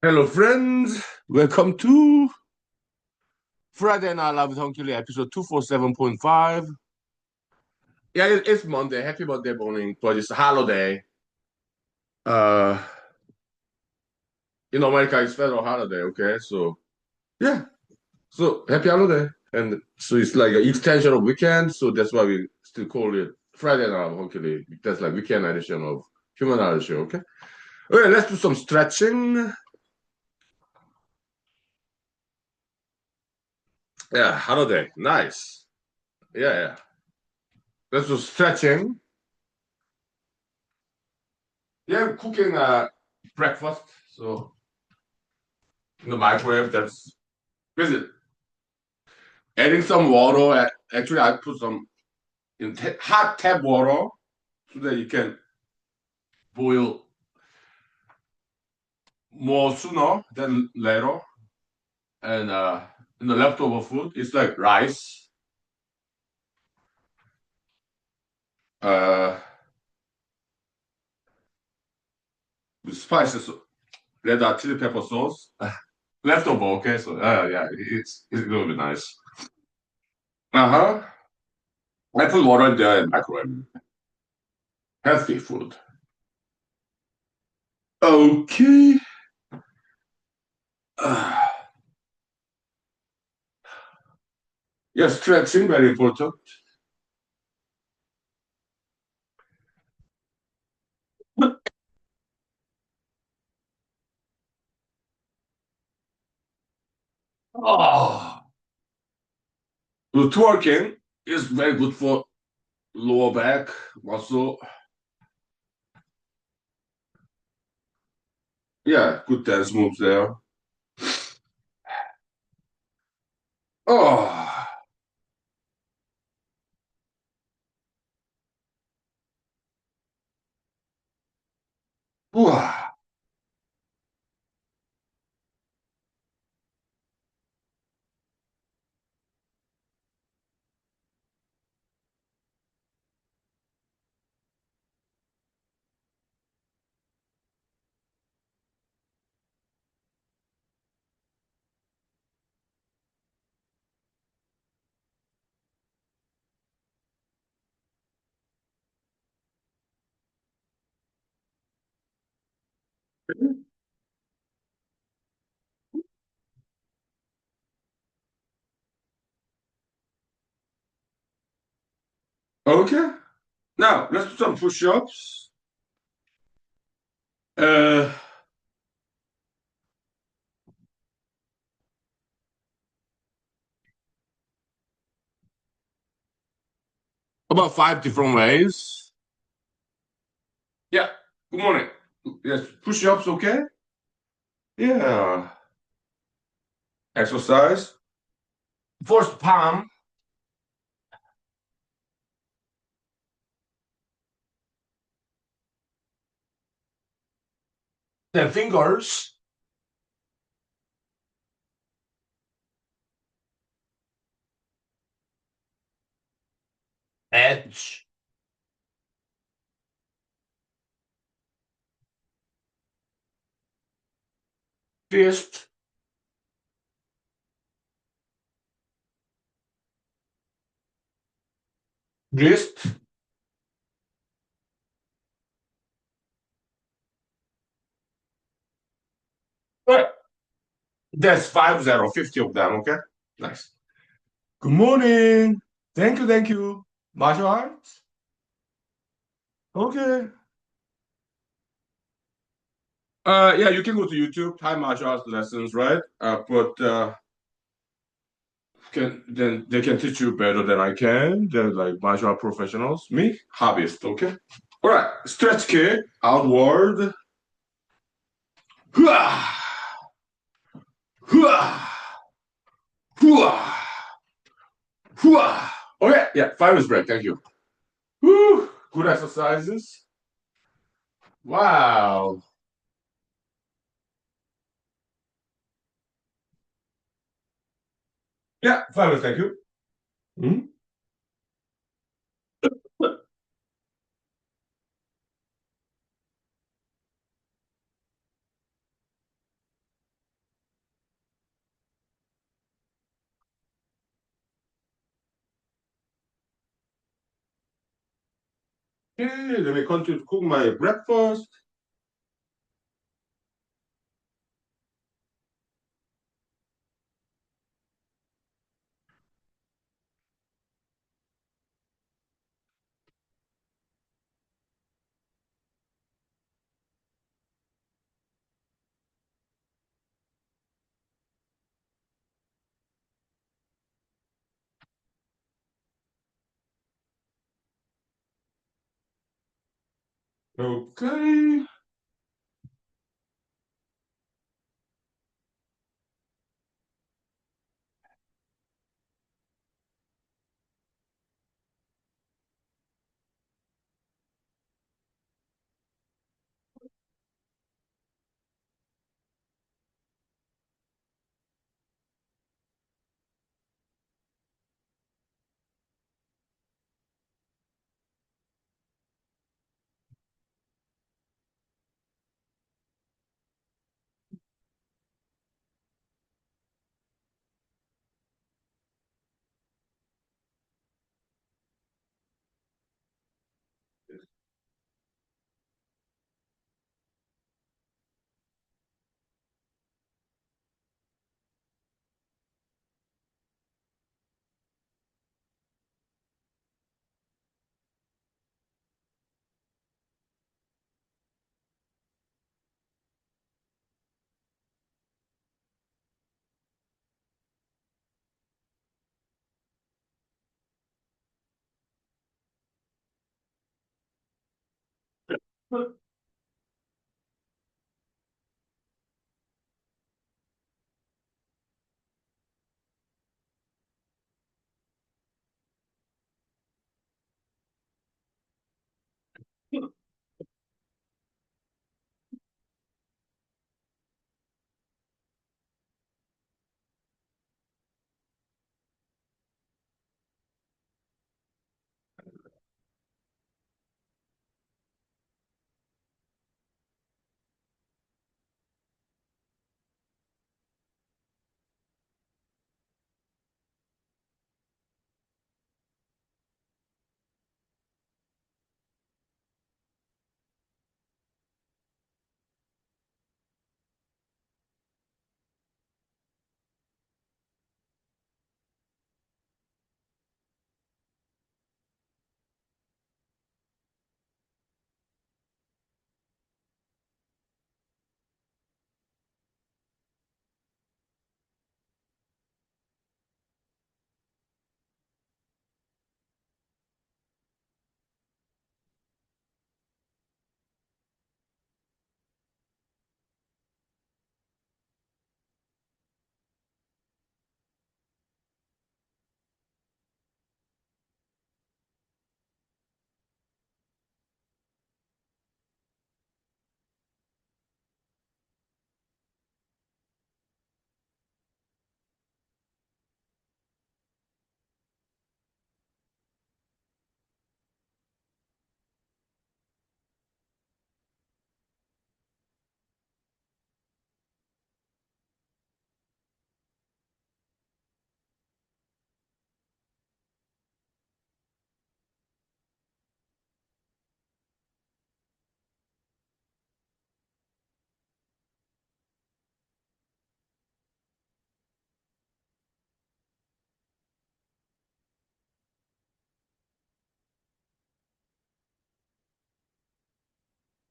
Hello, friends. Welcome to Friday Night Live with Huhnkie, episode 247.5. Yeah, it's Monday. Happy Monday morning, but it's a holiday. Uh, in America, it's federal holiday, okay? So, yeah. So, happy holiday. And so it's like an extension of weekend. So that's why we still call it Friday Night Live with Huhnkie. That's like weekend edition of humanology, okay? Okay, let's do some stretching. Yeah, holiday. Nice. Yeah, yeah. Let's do stretching. Yeah, cooking breakfast. So in the microwave, that's because adding some water. Actually, I put some in hot tap water so that you can boil more sooner than later. And in the leftover food, it's like rice, uh, with spices, red hot chili pepper sauce. Leftover, okay. So yeah, it's gonna be nice. Uh-huh. I put water in there and microwave. Healthy food. Okay. Uh, yeah, stretching very important. Oh, the twerking is very good for lower back muscle. Yeah, good dance moves there. Oh, whew. Okay. Now let's do some push-ups. Uh, about five different ways. Yeah. Good morning. Yes, push-ups. Okay. Yeah. Exercise. First palm, then fingers, edge, fist, wrist. Right. That's 50 of them. Okay. Nice. Good morning. Thank you, thank you. Martial arts? Okay. Yeah, you can go to YouTube, Thai martial arts lessons, right? But can then they can teach you better than I can. They're like martial art professionals. Me, hobbyist, okay? All right, stretch kick, outward. Hua, hua, hua, hua. Okay, yeah, 5 minutes break, thank you. Whew, good exercises. Wow. Yeah, 5 minutes, thank you. Hmm? Okay, let me continue to cook my breakfast. Okay.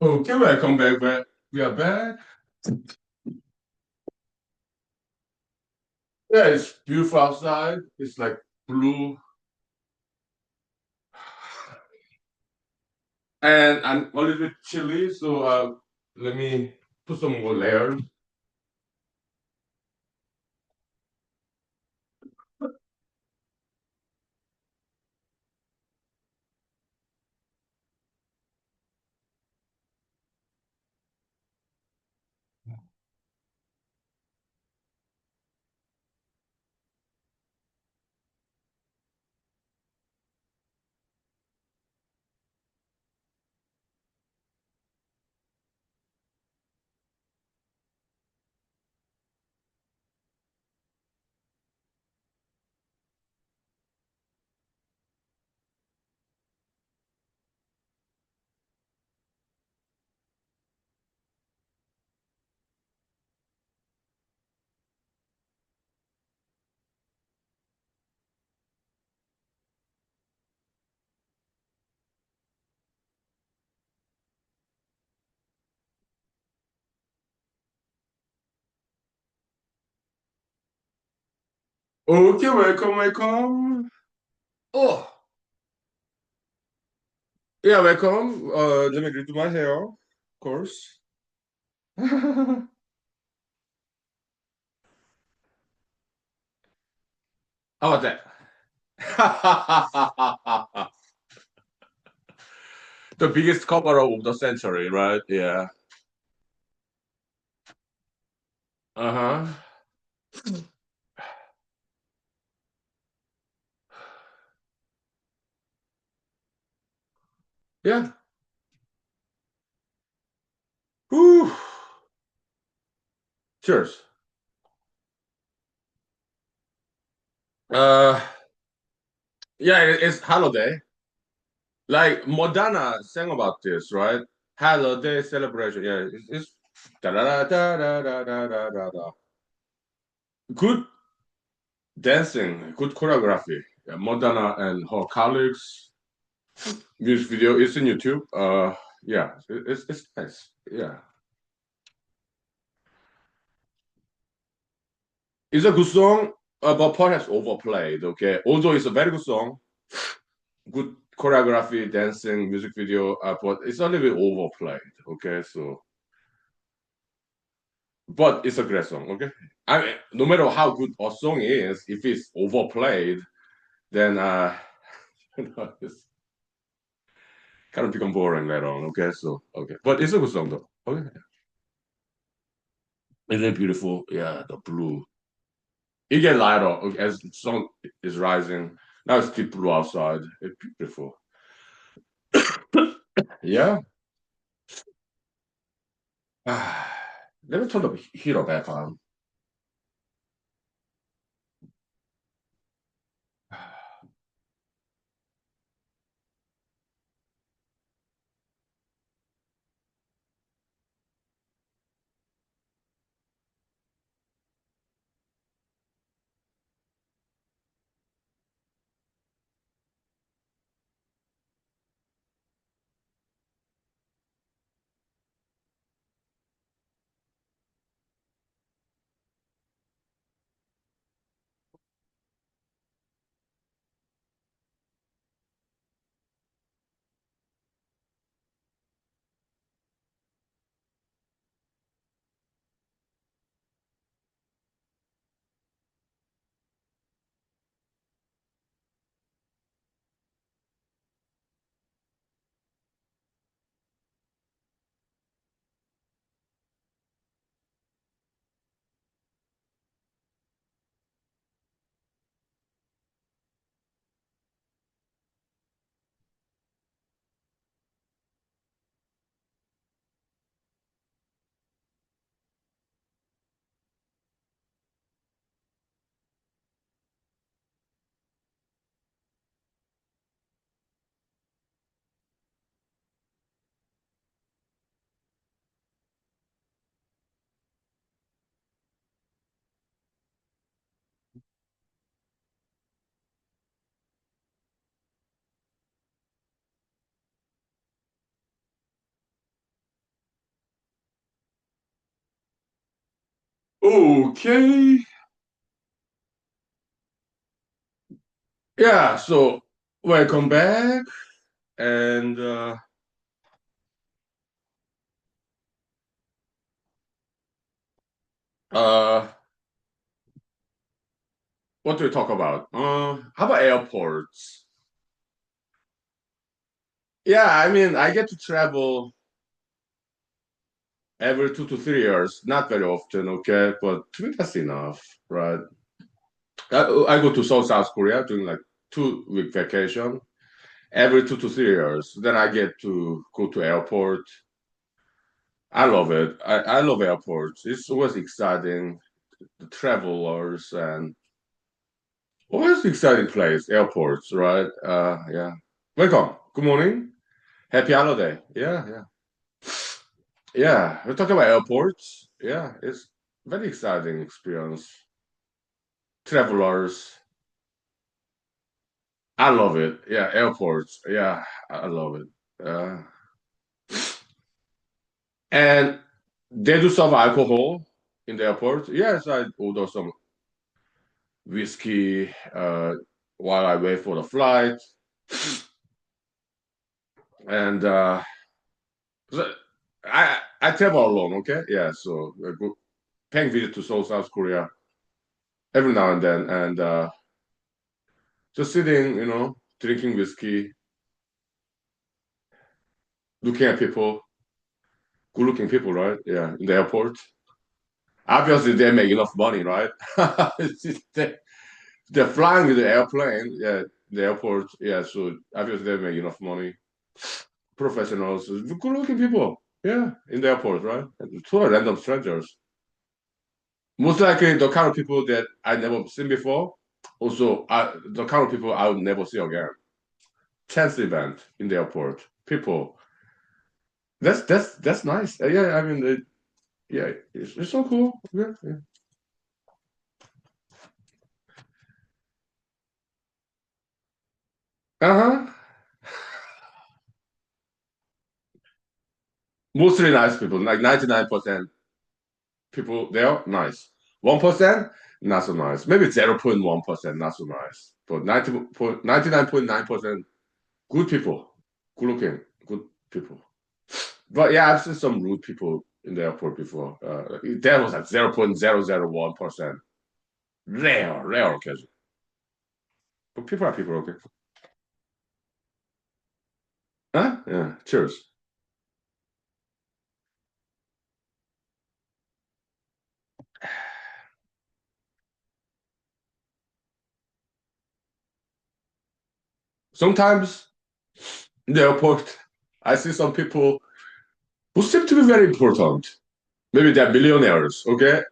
Okay, welcome back. We are back. Yeah, it's beautiful outside. It's like blue, and I'm a little bit chilly. So let me put some more layers. Okay, welcome, welcome. Oh, yeah, welcome. Let me redo my hair, of course. How about that? The biggest cover up of the century, right? Yeah. Uh-huh. Yeah. Whew. Cheers. Uh, yeah, it's holiday. Like Madonna sang about this, right? Holiday celebration. Yeah, it's da da da da da da da da da. Good dancing, good choreography. Yeah, Madonna and her colleagues. Music video is in YouTube. Yeah, it's nice. Yeah, it's a good song, but perhaps overplayed. Okay, although it's a very good song, good choreography, dancing, music video, but it's a little bit overplayed. Okay, so but it's a great song. Okay, I mean, no matter how good a song is, if it's overplayed, then it's kind of become boring later on. Okay, so okay, but it's a good song though. Okay, isn't it beautiful? Yeah, the blue. It get lighter as the sun is rising. Now it's still blue outside. It's beautiful. Yeah. Let me turn the heater back on. Okay. Yeah, so welcome back. And uh what do we talk about? How about airports? Yeah, I mean I get to travel every 2 to 3 years, not very often, okay, but to me that's enough, right? I go to South Korea during like 2 week vacation every 2 to 3 years. Then I get to go to airport. I love it. I love airports. It's always exciting. The travelers and always exciting place. Airports, right? Yeah. Welcome. Good morning. Happy holiday. Yeah, yeah, yeah. We're talking about airports. Yeah, it's very exciting experience. Travelers. I love it. Yeah, airports. Yeah, I love it. Uh, and they do serve alcohol in the airport. Yes, I order some whiskey while I wait for the flight, and so I travel alone. Okay, yeah. So paying visit to Seoul, South Korea every now and then, and just sitting, drinking whiskey, looking at people, good-looking people, right? Yeah, in the airport. Obviously, they make enough money, right? It's just they're flying with the airplane, yeah, the airport, yeah. So obviously, they make enough money. Professionals, good-looking people, yeah, in the airport, right? And total random strangers. Most likely, the kind of people that I never seen before. Also, the kind of people I would never see again. Chance event in the airport. People. That's nice. Yeah, I mean, yeah, it's so cool. Yeah, yeah. Uh-huh. Mostly nice people, like 99% people there, nice. 1%, not so nice. Maybe 0.1%, not so nice. But 99.9% good people, good looking, good people. But yeah, I've seen some rude people in the airport before. That was like 0.001%. Rare occasion. But people are people, okay? Huh? Yeah, cheers. Sometimes in the airport, I see some people who seem to be very important. Maybe they're millionaires, okay?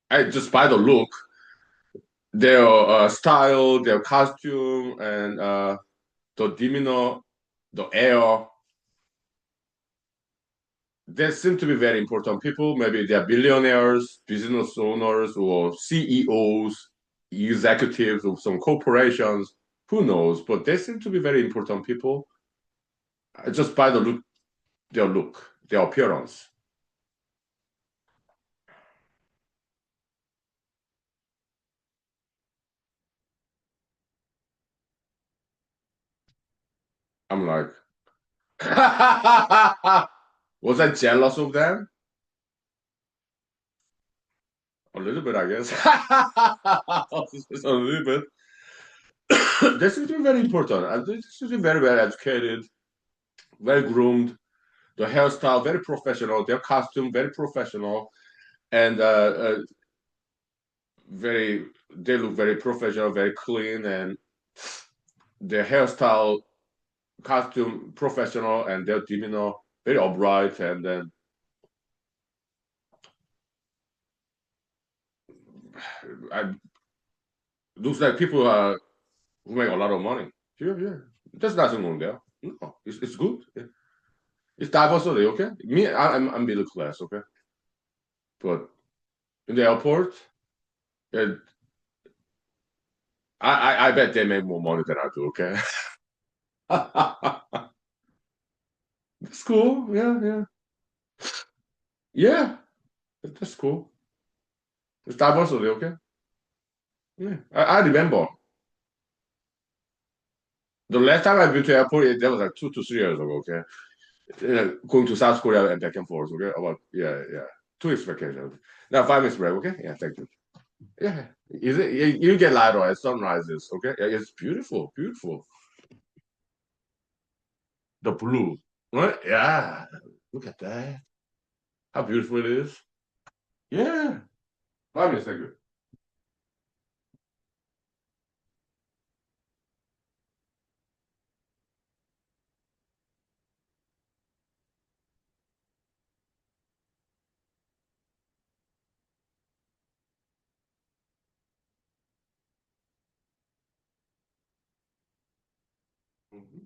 I just by the look, their style, their costume, and the demeanor, the air, they seem to be very important people. Maybe they're billionaires, business owners, or CEOs, executives of some corporations. Who knows? But they seem to be very important people. Just by the look, their appearance. I'm like, was I jealous of them? A little bit, I guess. Just a little bit. They seem to be very important. And they seem to be very well educated, very groomed. The hairstyle, very professional. Their costume, very professional. And very, they look very professional, very clean. And their hairstyle, costume, professional. And their demeanor, very upright. And then I, looks like people who make a lot of money. Yeah, yeah. There's nothing wrong there. No, it's good. Yeah. It's diversity, okay? I'm middle class, okay? But in the airport, uh, I bet they make more money than I do, okay? That's cool. Yeah, yeah. Yeah, that's cool. It's diversity, okay? Yeah. I remember the last time I've been to airport, that was like 2 to 3 years ago, okay? Going to South Korea and back and forth, okay? About, yeah, yeah. 2 weeks vacation. Now 5 minutes break, okay? Yeah, thank you. Yeah. You get lighter as sun rises, okay? Yeah, it's beautiful, beautiful. The blue, right? Yeah. Look at that. How beautiful it is. Yeah. 5 minutes, thank you. Mhm.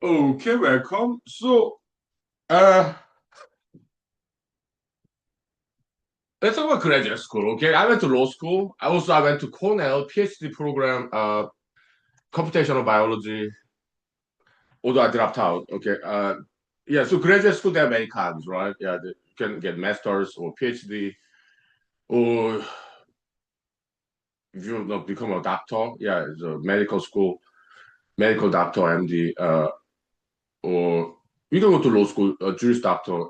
Okay, welcome. Uh, let's talk about graduate school. Okay, I went to law school. I went to Cornell PhD program, computational biology. Although I dropped out. Okay, yeah. So graduate school there are many kinds, right? Yeah, you can get masters or PhD, or if you not become a doctor, yeah, it's a medical school, medical doctor, MD, or you can go to law school, Juris Doctor.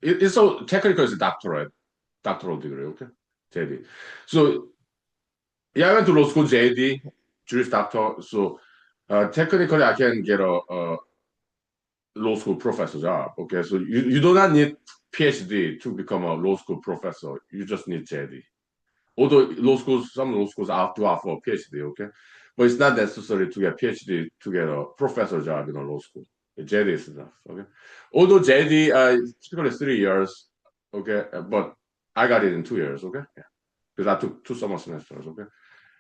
It's so technical, it's a doctorate, doctoral degree, okay, JD. So yeah, I went to law school, JD, Juris Doctor. So technically, I can get a law school professor job. Okay, so you do not need PhD to become a law school professor. You just need JD. Although some law schools do offer a PhD, okay, but it's not necessary to get PhD to get a professor job in a law school. JD is enough, okay. Although JD typically 3 years, okay, but I got it in 2 years, okay, yeah, because I took two summer semesters, okay.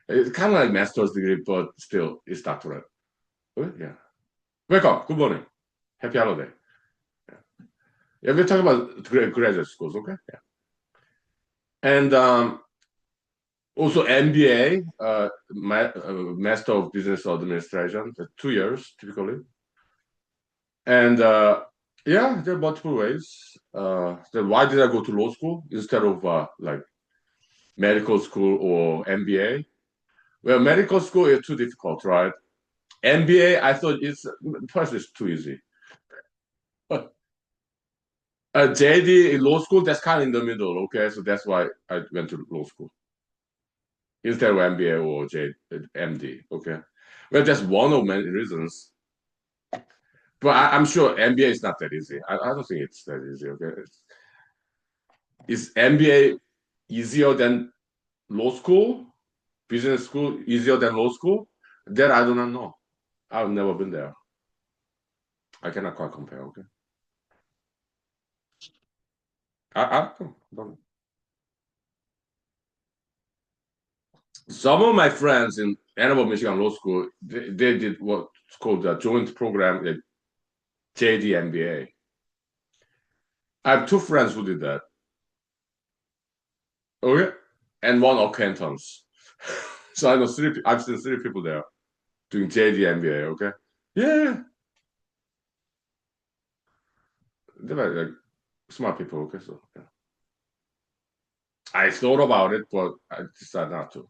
It's kind of like master's degree, but still it's doctorate. Okay, yeah. Welcome. Good morning. Happy holiday. Yeah, yeah, we're talking about graduate schools, okay, yeah, and also MBA, Master of Business Administration, 2 years typically. And yeah, there are multiple ways. Then why did I go to law school instead of like medical school or MBA? Well, medical school is too difficult, right? MBA, I thought it's first it's too easy. JD in law school, that's kind of in the middle, okay? So that's why I went to law school instead of MBA or MD, okay? Well, that's one of many reasons. But I'm sure MBA is not that easy. I don't think it's that easy, okay? Is MBA easier than law school? Business school easier than law school? That I do not know. I've never been there. I cannot quite compare, okay? I don't. Some of my friends in Ann Arbor, Michigan Law School, they did what's called a joint program at JD MBA. I have two friends who did that. Okay, and one acquaintance. So I know three. I've seen three people there doing JD MBA. Okay, yeah, they're like smart people. Okay, so yeah. I thought about it, but I decided not to.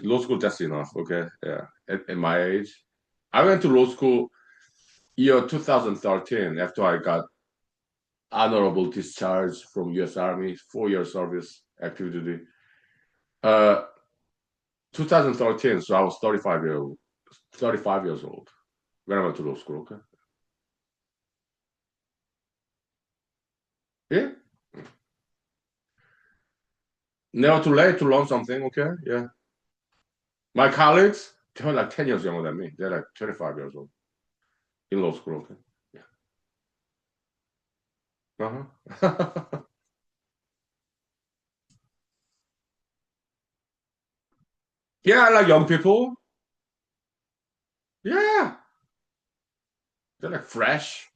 Law school just enough. Okay, yeah. At my age, I went to law school year 2013 after I got honorable discharge from U.S. Army, 4 year service active duty. Uh, 2013, so I was 35 years old when I went to law school. Okay, yeah, never too late to learn something. Okay, yeah. My colleagues, they're like 10 years younger than me. They're like 25 years old in law school. Okay, yeah. Uh-huh. Yeah, I like young people. Yeah, they're like fresh.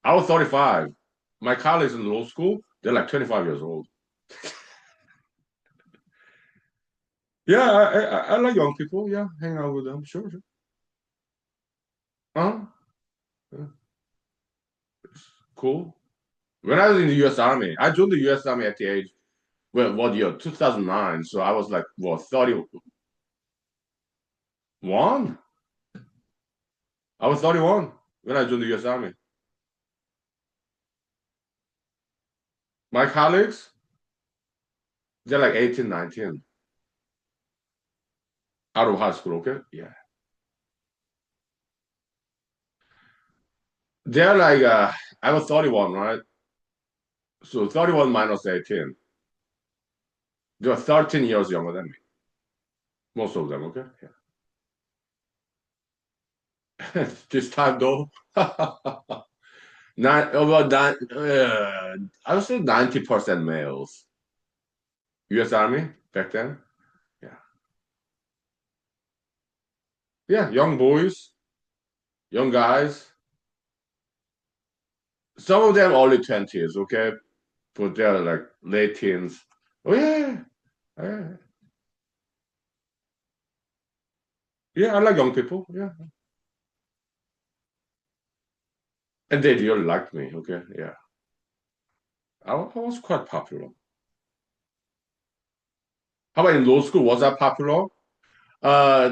I was 35. My colleagues in law school, they're like 25 years old. Yeah, I like young people. Yeah, hang out with them. Sure, sure. Uh-huh. Yeah, cool. When I was in the U.S. Army, I joined the U.S. Army at the age, well, what year? 2009. So I was like, what, 31? I was 31 when I joined the U.S. Army. My colleagues, they're like 18, 19, out of high school, okay? Yeah. They're like, I was 31, right? So 31 minus 18. They're 13 years younger than me, most of them, okay? Yeah. This time, though, over nine, I would say 90% males. U.S. Army back then, yeah. Yeah, young boys, young guys. Some of them early 20s, okay, but they're like late teens. Oh yeah, yeah, yeah. I like young people. Yeah, and they really liked me. Okay, yeah. I was quite popular. How about in law school? Was I popular? I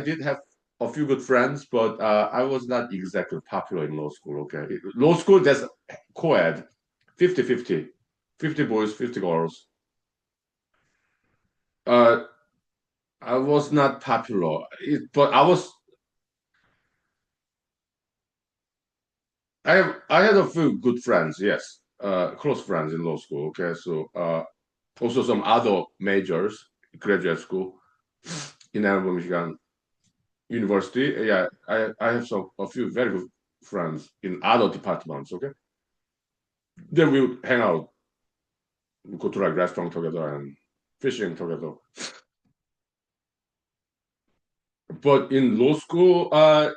did have a few good friends, but I was not exactly popular in law school. Okay, law school there's co-ed, 50-50, 50 boys, 50 girls. Uh, I was not popular, but I had a few good friends. Yes, close friends in law school. Okay, so also some other majors, graduate school in Ann Arbor, Michigan University. Yeah, I have a few very good friends in other departments. Okay, then we would hang out, go to like restaurant together and fishing together. But in law school, I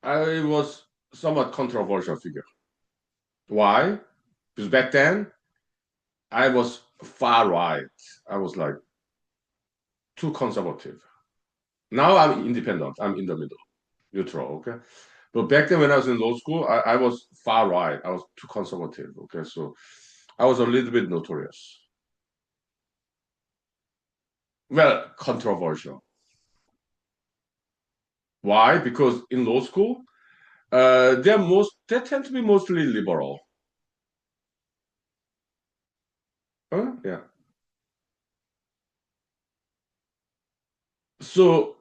was somewhat controversial figure. Why? Because back then I was far right. I was like too conservative. Now I'm independent. I'm in the middle, neutral. Okay. But back then when I was in law school, I was far right. I was too conservative. Okay. So I was a little bit notorious. Well, controversial. Why? Because in law school, they tend to be mostly liberal. Huh? Yeah. So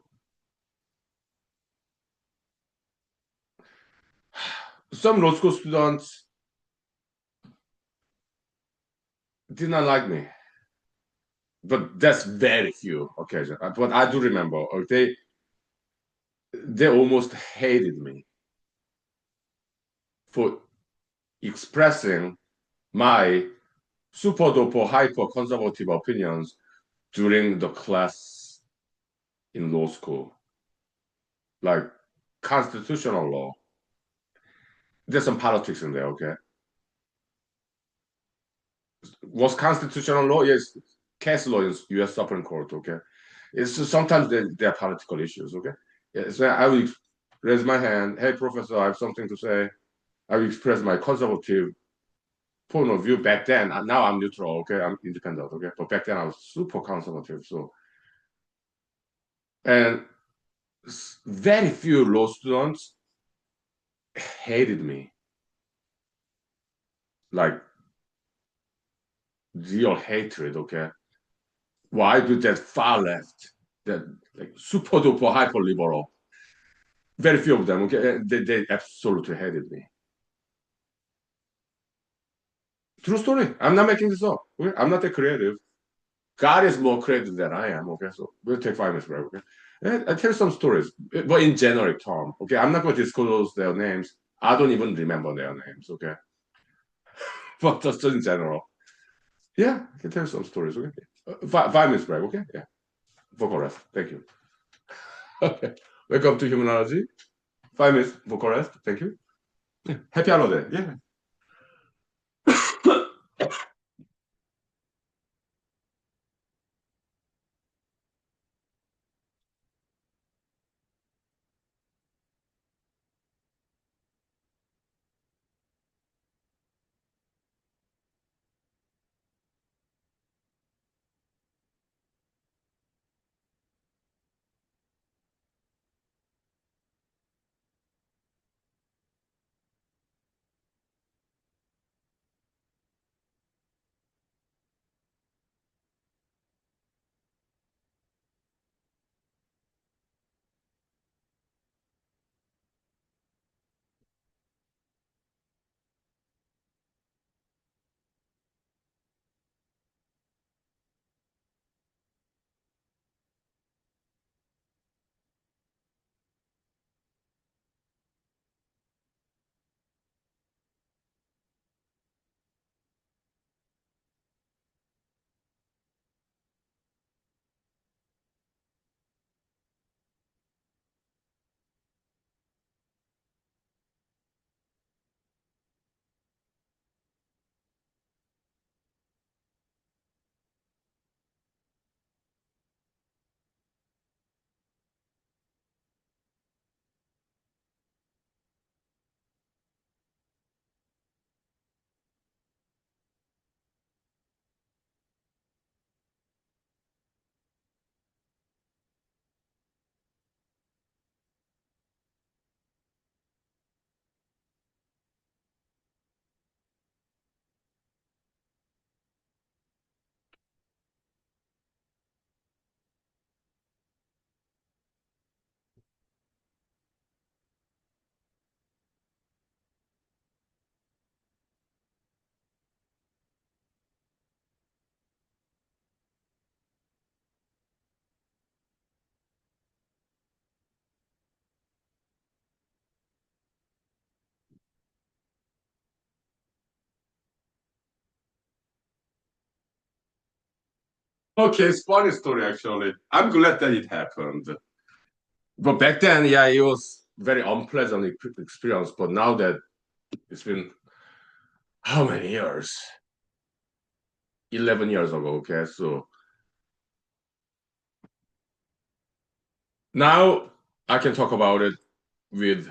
some law school students did not like me, but that's very few occasions. But I do remember they almost hated me for expressing my super duper hyper conservative opinions during the class in law school, like constitutional law. There's some politics in there, okay? Was constitutional law? Yes, case law in U.S. Supreme Court, okay? It's sometimes there are political issues, okay? Yeah, so I will raise my hand. Hey, professor, I have something to say. I will express my conservative point of view back then. Now I'm neutral, okay? I'm independent, okay? But back then I was super conservative. So, and very few law students hated me, like real hatred, okay? Why do that far left, that like super duper hyper liberal? Very few of them, okay? They absolutely hated me. True story. I'm not making this up. Okay? I'm not that creative. God is more creative than I am. Okay, so we'll take 5 minutes break. Okay, and I tell some stories, but in generic term. Okay, I'm not going to disclose their names. I don't even remember their names. Okay, but just in general. Yeah, I can tell some stories. Okay, 5 minutes break. Okay, yeah. Vocal rest. Thank you. Okay, welcome to humanology. 5 minutes vocal rest. Thank you. Yeah. Happy holiday. Yeah. Okay, it's funny story actually. I'm glad that it happened. But back then, yeah, it was very unpleasant experience. But now that it's been how many years? 11 years ago. Okay, so now I can talk about it with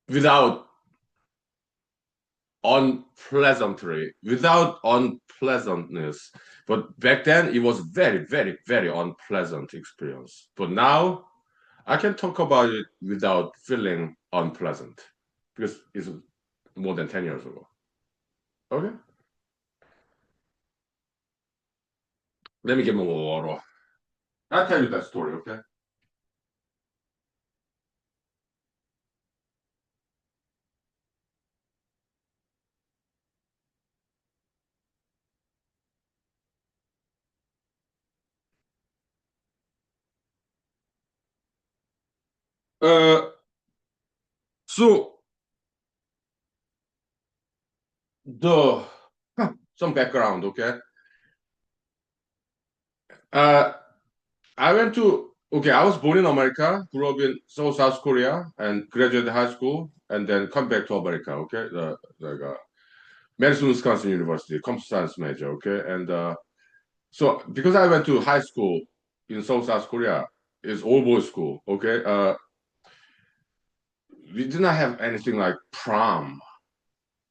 without without unpleasantness. But back then, it was very, very, very unpleasant experience. But now I can talk about it without feeling unpleasant because it's more than 10 years ago. Okay, let me get more water. I'll tell you that story. Okay. Uh, so the some background. Okay. Uh, I went to okay. I was born in America, grew up in South Korea, and graduated high school, and then come back to America. Okay, like Madison, Wisconsin University, computer science major. Okay, and so because I went to high school in South Korea, it's all boys school. Okay, we did not have anything like prom.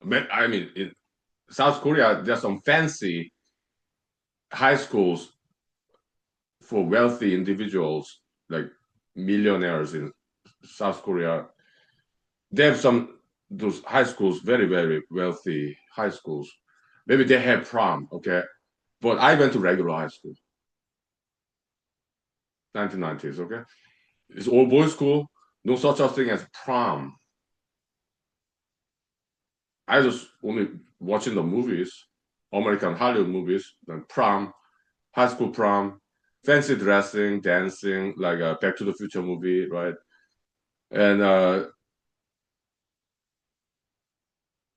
I mean, in South Korea, there's some fancy high schools for wealthy individuals, like millionaires in South Korea. They have some those high schools, very very wealthy high schools. Maybe they have prom, okay. But I went to regular high school, 1990s, okay. It's all boys school, no such a thing as prom. I just only watching the movies, American Hollywood movies, then prom, high school prom, fancy dressing, dancing, like a Back to the Future movie, right? And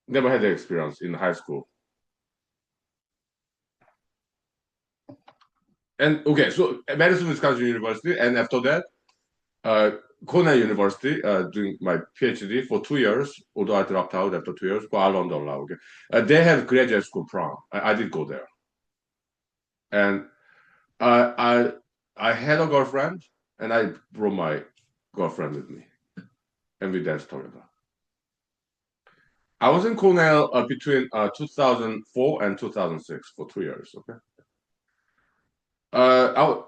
never had the experience in high school. And okay, so Madison, Wisconsin University, and after that, uh, Cornell University, doing my PhD for 2 years, although I dropped out after 2 years, but I learned a lot. Okay, they have graduate school prom. I did go there, and I I had a girlfriend, and I brought my girlfriend with me, and we danced together. I was in Cornell between 2004 and 2006 for 2 years. Okay,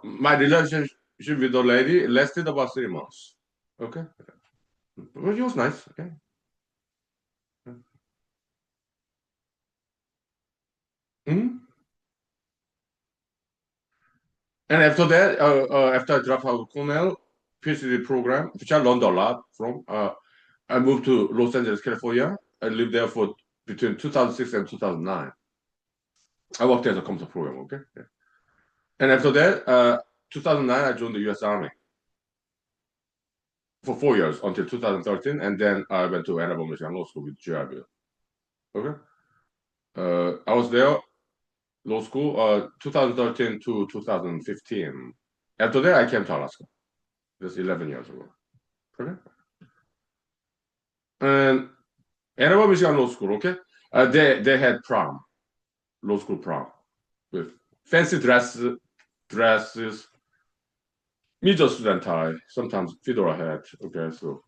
my relationship with the lady lasted about 3 months. Okay, well, it was nice. Okay. Mhm. And after that, after I dropped out of Cornell PhD program, which I learned a lot from, I moved to Los Angeles, California. I lived there for between 2006 and 2009. I worked as a computer program, okay? Yeah. And after that, 2009, I joined the US Army for 4 years until 2013. And then I went to Ann Arbor, Michigan Law School with GI. Okay? I was there, law school, 2013 to 2015. After that, I came to Alaska. That's 11 years ago. Okay? And Ann Arbor, Michigan Law School, okay? They had prom, law school prom, with fancy dresses, me just student tie, sometimes fedora hat. Okay, so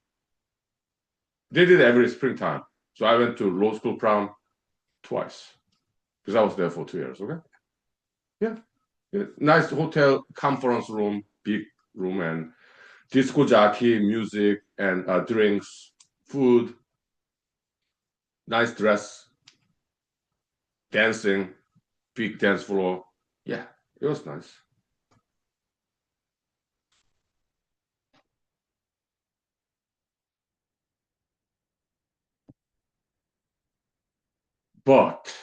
they did every springtime. So I went to law school prom twice because I was there for 2 years. Okay, yeah, yeah. Nice hotel, conference room, big room, and disco jockey, music, and drinks, food, nice dress, dancing, big dance floor. Yeah, it was nice. But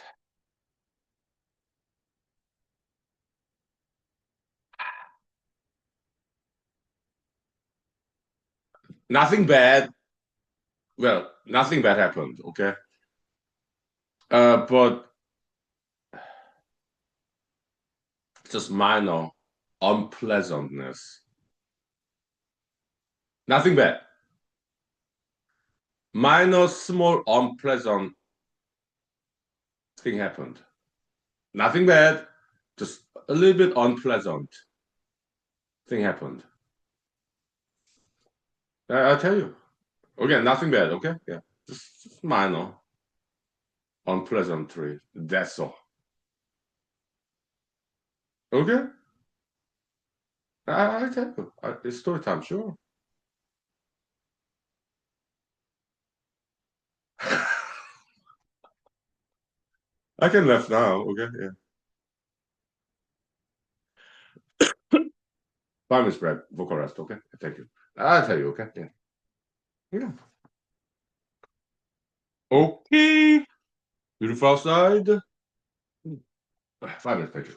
nothing bad. Well, nothing bad happened. Okay, But just minor unpleasantness. Nothing bad. Minor, small, unpleasant thing happened. Nothing bad. Just a little bit unpleasant thing happened. I'll tell you. Okay, nothing bad. Okay, yeah, just minor, unpleasantry. That's all. Okay, I tell you. It's story time. Sure. I can laugh now. Okay, yeah. 5 minutes break. Vocal rest. Okay, thank you. I'll tell you. Okay, yeah. Yeah. Okay. Beautiful outside. 5 minutes. Thank you.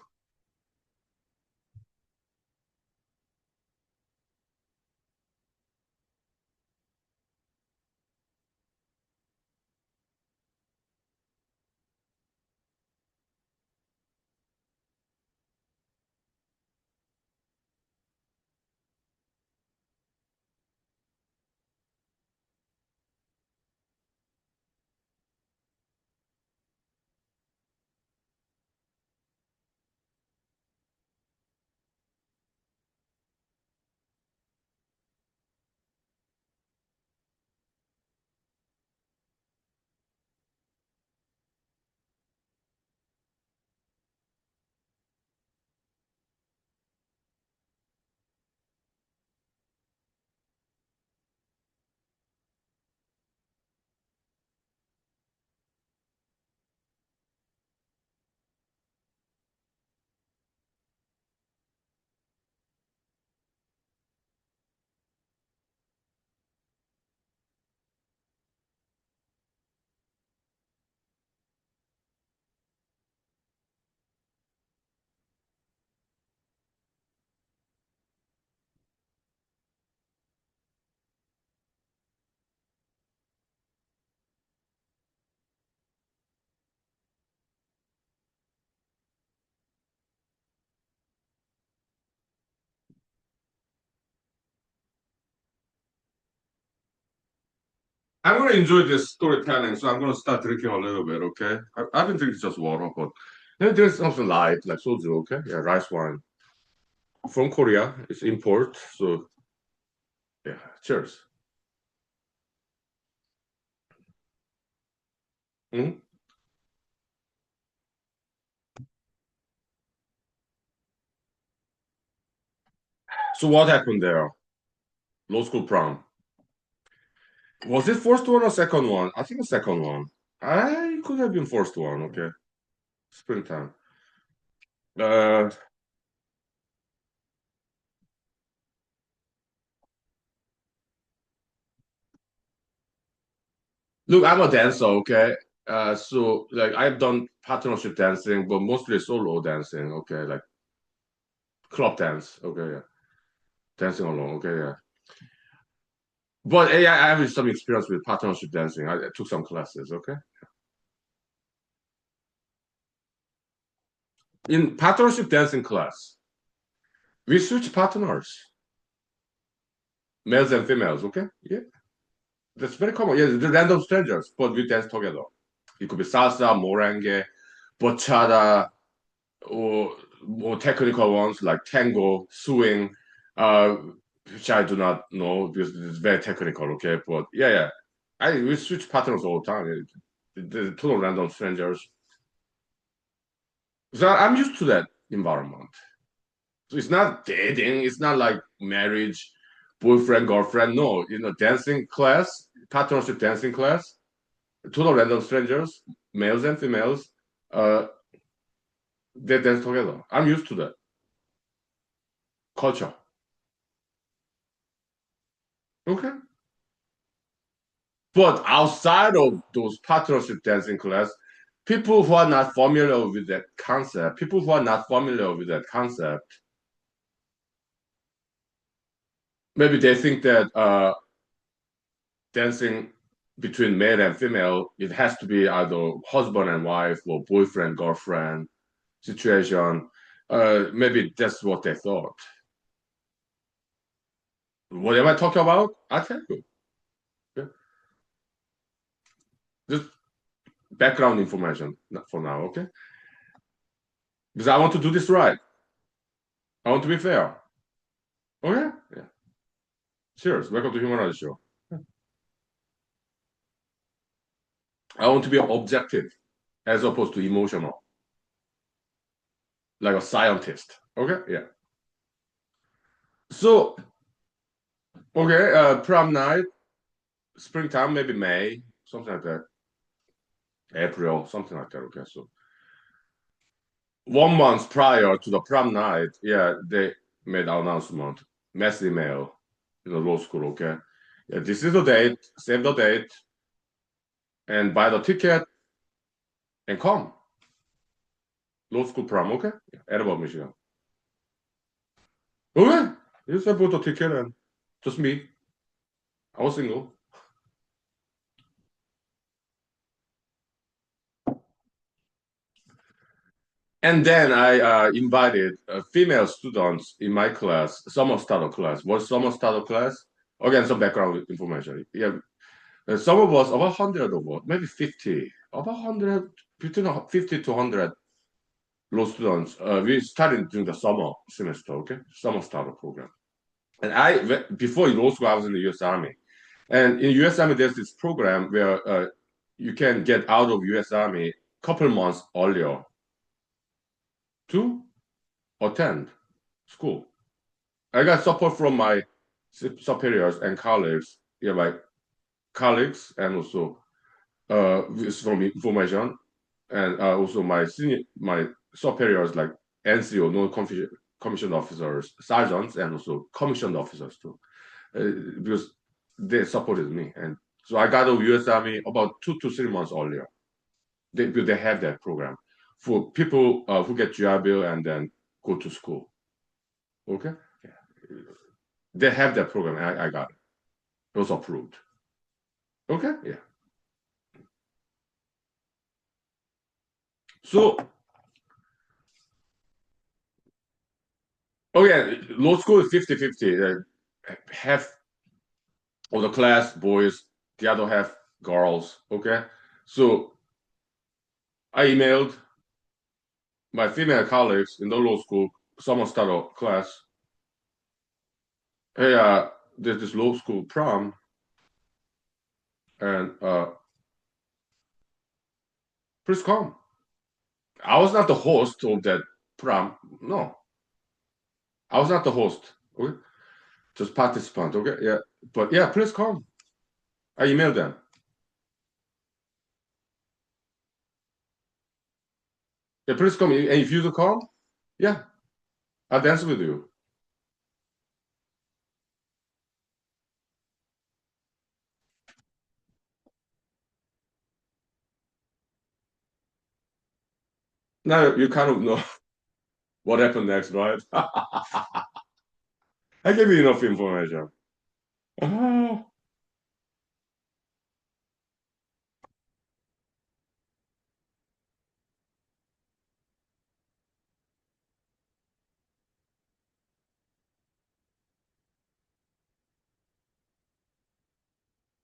I'm gonna enjoy this storytelling, so I'm gonna start drinking a little bit. Okay, I've been drinking just water, but there's something light like soju. Okay, yeah, rice wine from Korea. It's import, so yeah. Cheers. Mhm. So what happened there? Law school prom. Was it first one or second one? I think the second one. I could have been first one. Okay, springtime. Uh, Look, I'm a dancer. Okay, so like I've done partnership dancing, but mostly solo dancing. Okay, like club dance. Okay, yeah, dancing alone. Okay, yeah. But I have some experience with partnership dancing. I took some classes. Okay, in partnership dancing class, we switch partners, males and females. Okay, yeah. That's very common. Yeah, the random strangers, but we dance together. It could be salsa, merengue, bachata, or more technical ones like tango, swing, uh, which I do not know because it's very technical. Okay, but yeah, we switch partners all the time. The total random strangers. So I'm used to that environment. So it's not dating. It's not like marriage, boyfriend, girlfriend. No, dancing class, partnership dancing class total random strangers, males and females, uh, they dance together. I'm used to that culture. Okay. But outside of those partnership dancing class, people who are not familiar with that concept, people who are not familiar with that concept, maybe they think that dancing between male and female, it has to be either husband and wife or boyfriend, girlfriend situation. Maybe that's what they thought. What am I talking about? I'll tell you. Okay? Just background information for now, okay? Because I want to do this right. I want to be fair. Okay? Yeah. Cheers. Welcome to Humanology Show. I want to be objective as opposed to emotional, like a scientist. Okay? Yeah. So, okay, prom night, springtime, maybe May, something like that. April, something like that. Okay, so 1 month prior to the prom night, yeah, they made an announcement, mass email in the law school. Okay, yeah, this is the date, save the date, and buy the ticket and come. Law school prom, okay? Yeah, Ann Arbor, Michigan. Okay, yes, I bought the ticket and just me. I was single. And then I invited female students in my class, summer starter class. What summer starter class? Again, some background information. Yeah, some of us, about 100 of us, maybe 50, about 100, between 50 to 100 law students. We started during the summer semester, okay? Summer starter program. And before in law school, I was in the US Army. And in US Army, there's this program where you can get out of US Army a couple months earlier to attend school. I got support from my superiors and colleagues, yeah, my colleagues, and also from information, and also my superiors like NCO, no commissioned officers, sergeants, and also commissioned officers too, because they supported me, and so I got out of U.S. Army about 2 to 3 months earlier. They have that program for people who get GI Bill and then go to school. Okay, yeah. They have that program. I got it. It was approved. Okay, yeah. So, oh yeah, law school is 50-50. Half of the class boys, the other half girls. Okay, so I emailed my female colleagues in the law school summer starter class. Hey, there's this law school prom, and please come. I was not the host of that prom. No, I was not the host. Okay, just participant. Okay, yeah, but yeah, please come. I emailed them. Yeah, please come. And if you do come, yeah, I'll dance with you. Now you kind of know what happened next, right? I gave you enough information. Oh,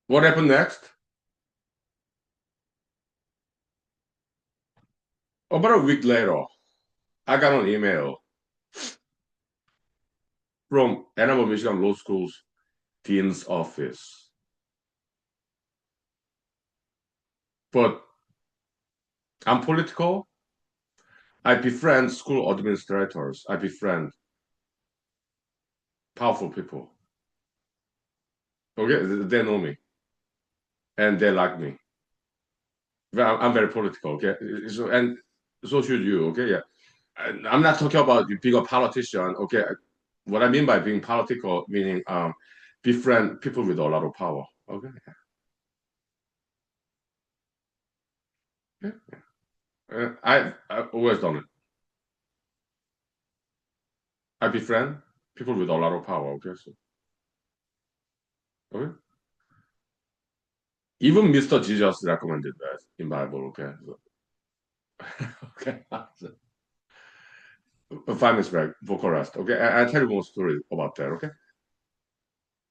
what happened next? About a week later, I got an email from Ann Arbor, Michigan Law School's dean's office. But I'm political. I befriend school administrators. I befriend powerful people. Okay, they know me and they like me. Well, I'm very political. Okay, so and so should you. Okay, yeah. I'm not talking about you being a politician. Okay, what I mean by being political, meaning befriend people with a lot of power. Okay, yeah. I've always done it. I befriend people with a lot of power. Okay, so okay. Even Mr. Jesus recommended that in Bible. Okay, so, okay. So, 5 minutes break, vocal rest. Okay, I'll tell you more story about that. Okay.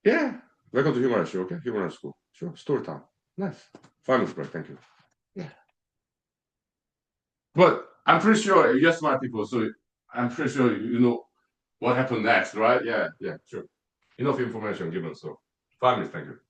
Yeah. Welcome to humanology. Okay, humanology school. Sure. Story time. Nice. 5 minutes break. Thank you. Yeah. But I'm pretty sure you're smart people, so I'm pretty sure you know what happened next, right? Yeah. Yeah. Sure. Enough information given. So 5 minutes. Thank you.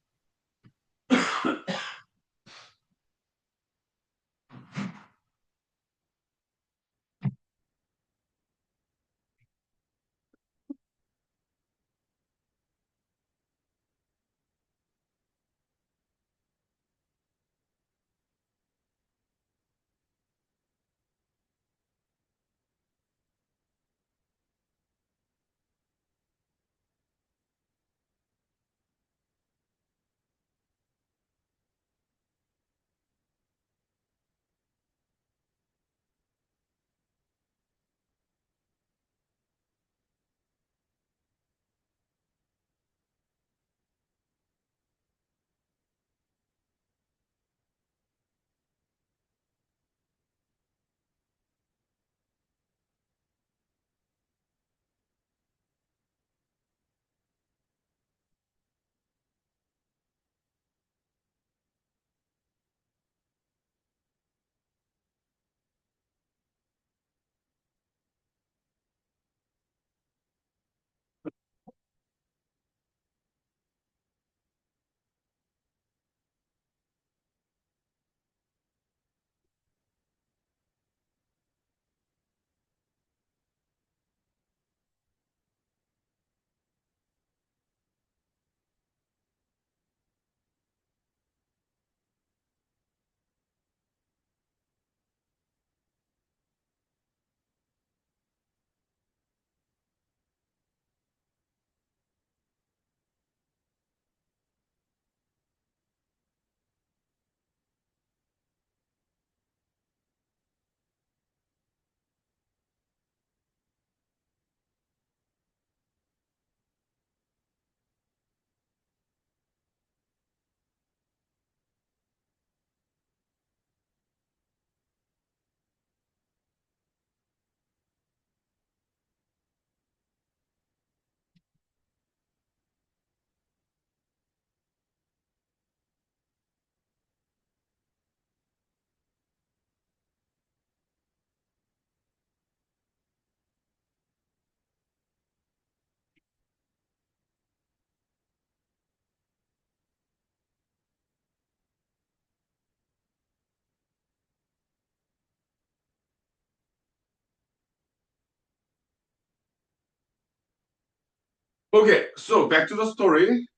Okay, so back to the story.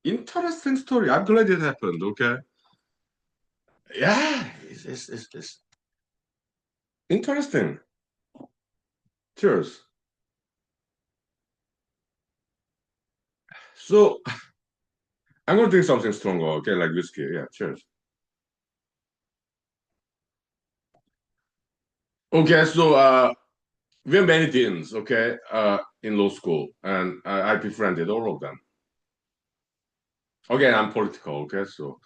Interesting story. I'm glad it happened. Okay. Yeah, it's interesting. Cheers. So I'm gonna drink something stronger. Okay, like whiskey. Yeah. Cheers. Okay, so we have many deans. Okay, in law school, and I befriended all of them. Okay, I'm political. Okay, so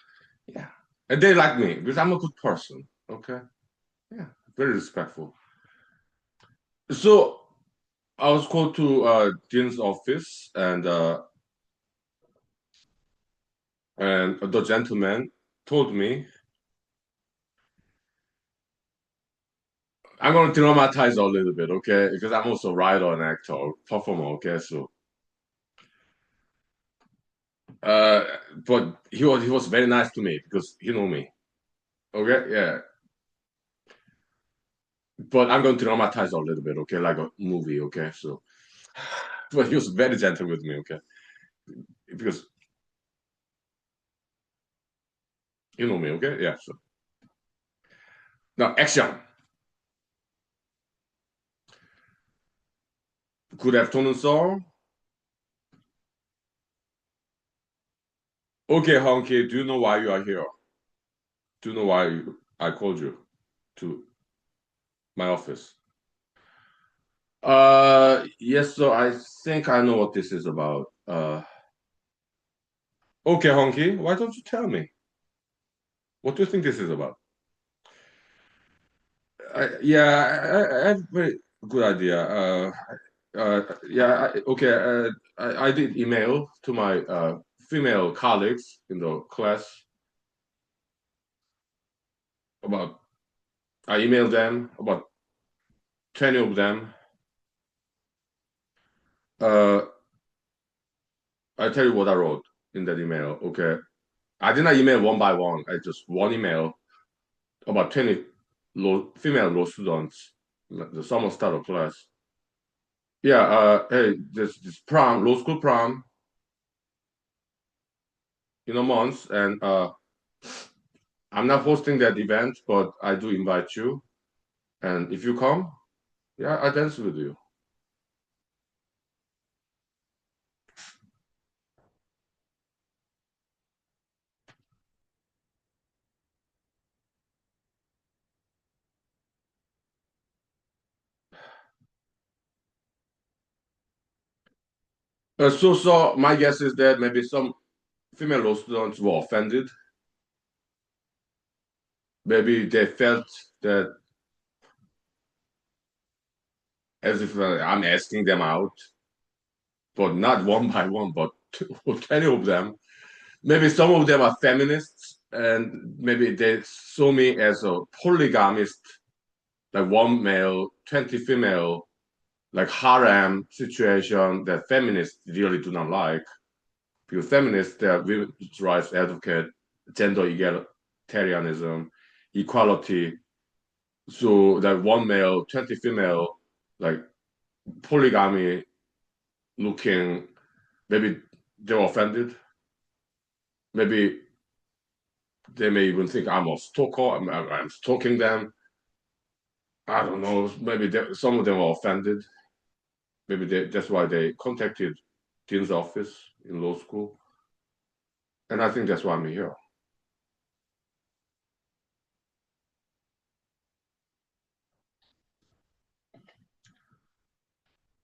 yeah, and they like me because I'm a good person. Okay, yeah, very respectful. So I was called to dean's office, and the gentleman told me I'm going to dramatize a little bit, okay? Because I'm also a writer and actor, performer, okay? So, uh, but he was very nice to me because he know me, okay? Yeah. But I'm going to dramatize a little bit, okay? Like a movie, okay? So, but he was very gentle with me, okay? Because you know me, okay? Yeah. So now action. Good afternoon, sir. Okay, Huhnkie, do you know why you are here? Do you know why I called you to my office? Yes, so I think I know what this is about. Okay, Huhnkie, why don't you tell me? What do you think this is about? I have a very good idea. Okay. I did email to my female colleagues in the class about. I emailed them about 20 of them. Uh, I tell you what I wrote in that email. Okay, I did not email one by one. I just one email about 20 female law students, the summer starter class. Yeah. Hey, this prom, law school prom in a month, and I'm not hosting that event, but I do invite you. And if you come, yeah, I dance with you. So my guess is that maybe some female law students were offended. Maybe they felt that as if I'm asking them out, but not one by one, but 20 of them. Maybe some of them are feminists, and maybe they saw me as a polygamist, like one male, 20 female, like harem situation that feminists really do not like. Because feminists, they are women's rights advocate, gender egalitarianism, equality. So that one male, 20 female, like polygamy looking, maybe they're offended. Maybe they may even think I'm a stalker. I'm stalking them. I don't know. Maybe some of them are offended. Maybe that's why they contacted Dean's office in law school. And I think that's why I'm here.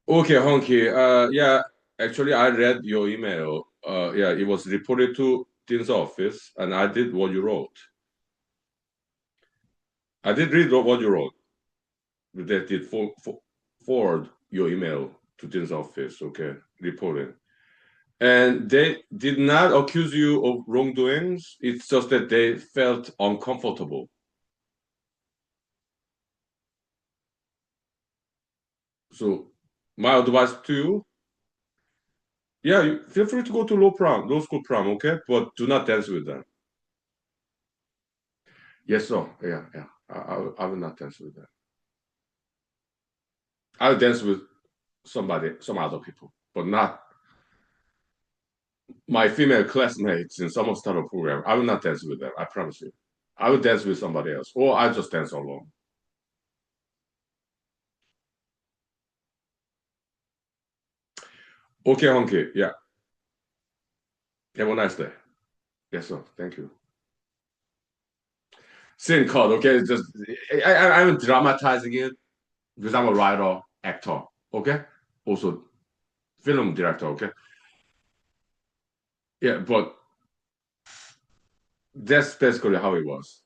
Okay, Huhnkie. Yeah, actually, I read your email. Yeah, it was reported to Dean's office, and I did what you wrote. I did read what you wrote. They did forward your email to Dean's office. Okay, reporting. And they did not accuse you of wrongdoings. It's just that they felt uncomfortable. So my advice to you, yeah, you feel free to go to law school prom, okay? But do not dance with them. Yes, sir. Yeah, yeah. I will not dance with them. I'll dance with some other people, but not my female classmates in summer starter program. I will not dance with them. I promise you. I will dance with somebody else, or I just dance alone. Okay, Huhnkie. Yeah. Have a nice day. Yes, sir. Thank you. Scene code. Okay, just I'm dramatizing it because I'm a writer, actor. Okay, also film director. Okay, yeah, but that's basically how it was.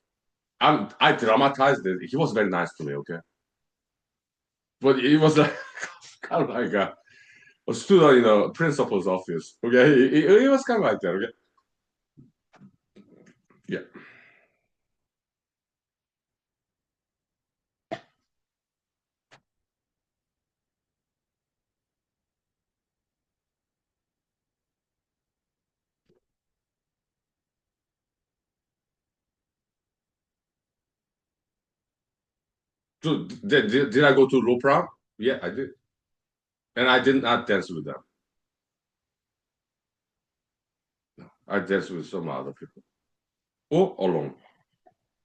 I dramatized it. He was very nice to me. Okay, but it was like kind of like a student in a principal's office. Okay, it was kind of like that. Okay, yeah. So did I go to low prom? Yeah, I did, and I did not dance with them. No, I danced with some other people or alone,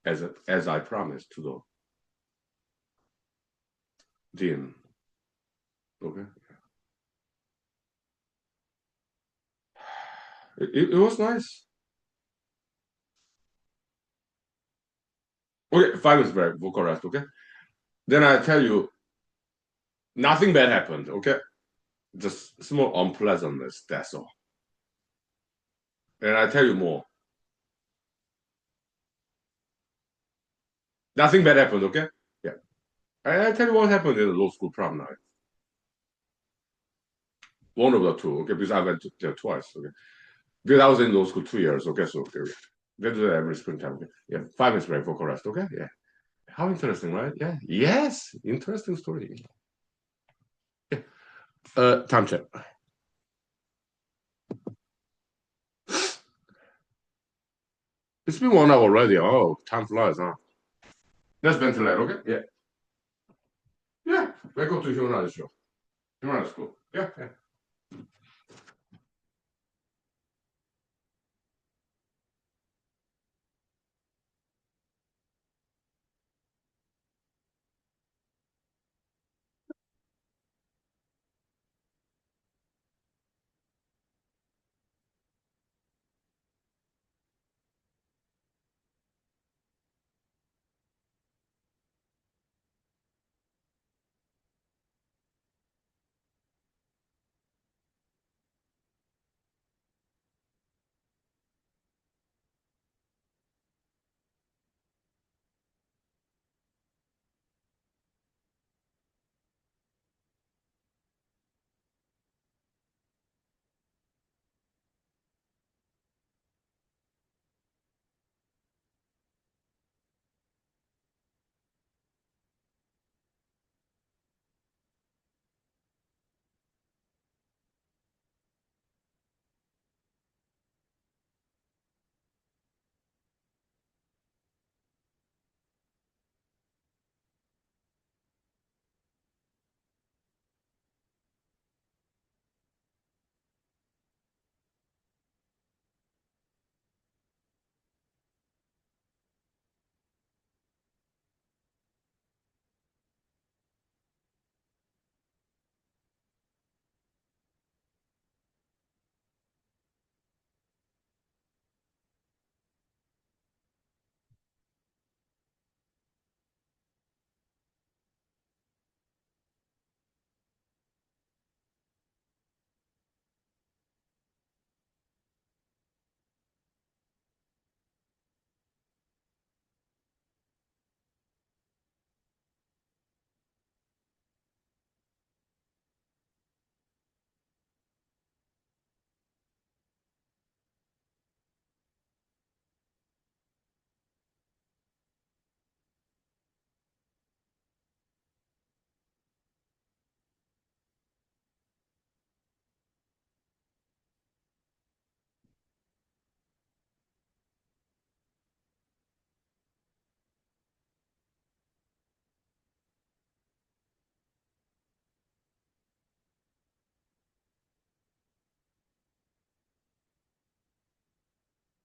as I promised to the dean. Okay, it was nice. Okay, 5 minutes break, vocal rest. Okay, then I tell you, nothing bad happened. Okay, just small unpleasantness. That's all. And I tell you more. Nothing bad happened, okay? Yeah. I tell you what happened in the law school prom night. One of the two, okay, because I went there twice, okay. Because I was in law school 2 years, okay, so okay. They do that every springtime, okay. Yeah, 5 minutes break for chorus, okay? Yeah. How interesting, right? Yeah. Yes, interesting story. Yeah. Time check. It's been 1 hour already. Oh, time flies, huh? Let's ventilate, okay? Yeah. Yeah. Welcome to humanology show. Humanology school. Yeah, yeah.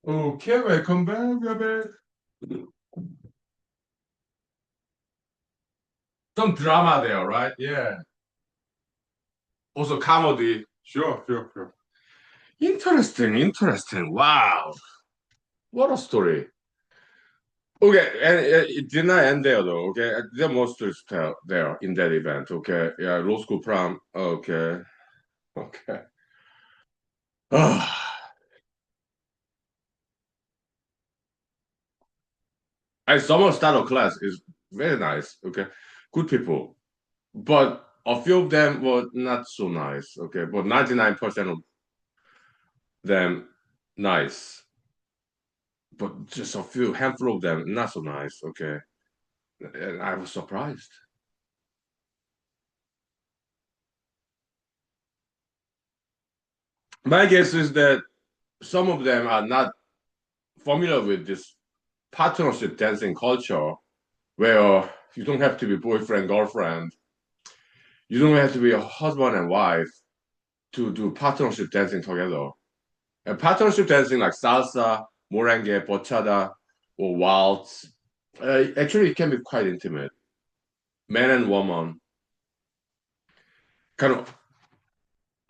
Okay, welcome back, baby. Some drama there, right? Yeah. Also comedy. Sure, sure, sure. Interesting, interesting. Wow. What a story. Okay, and it did not end there though. Okay, there are more stories to tell there in that event. Okay, yeah, law school prom. Okay, okay. And summer start of class is very nice. Okay, good people, but a few of them were not so nice. Okay, but 99% of them nice, but just a few handful of them not so nice. Okay, and I was surprised. My guess is that some of them are not familiar with this partnership dancing culture where you don't have to be boyfriend, girlfriend, you don't have to be a husband and wife to do partnership dancing together. And partnership dancing like salsa, merengue, bachata, or waltz, actually it can be quite intimate. Man and woman kind of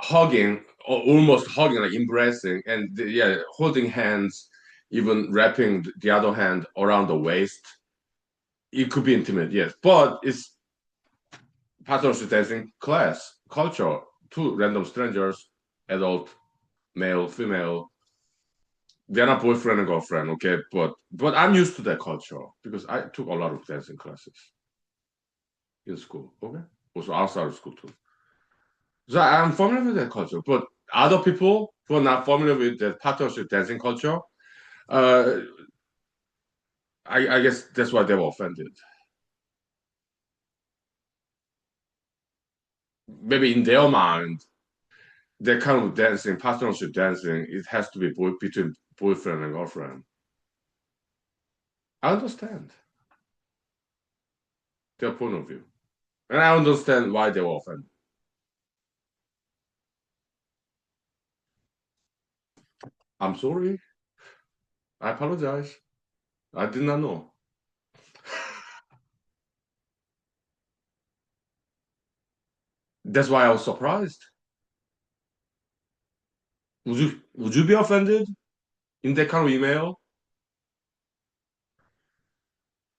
hugging, or almost hugging, like embracing, and yeah, holding hands, even wrapping the other hand around the waist. It could be intimate, yes, but it's partnership dancing class culture. Two random strangers, adult, male, female, they're not boyfriend and girlfriend, okay? But I'm used to that culture because I took a lot of dancing classes in school, okay? Also outside of school too. So I'm familiar with that culture, but other people who are not familiar with the partnership dancing culture, uh, I guess that's why they were offended. Maybe in their mind, that kind of dancing, partnership dancing, it has to be between boyfriend and girlfriend. I understand their point of view, and I understand why they were offended. I'm sorry. I apologize. I did not know. That's why I was surprised. Would you be offended in that kind of email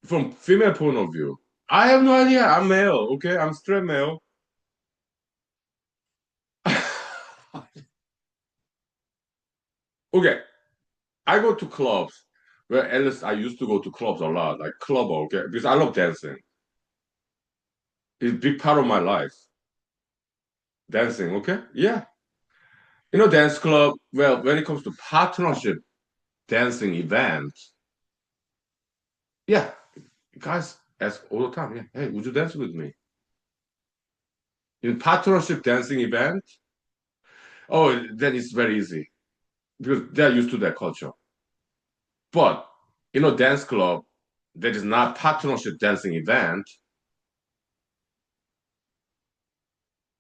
from female point of view? I have no idea. I'm male. Okay, I'm straight male. Okay, I go to clubs where at least I used to go to clubs a lot, like club. Okay, because I love dancing. It's a big part of my life. Dancing. Okay, yeah. Dance club. Well, when it comes to partnership dancing events, yeah, guys ask all the time. Yeah, hey, would you dance with me? In partnership dancing event, oh, then it's very easy because they're used to that culture. But dance club that is not partnership dancing event,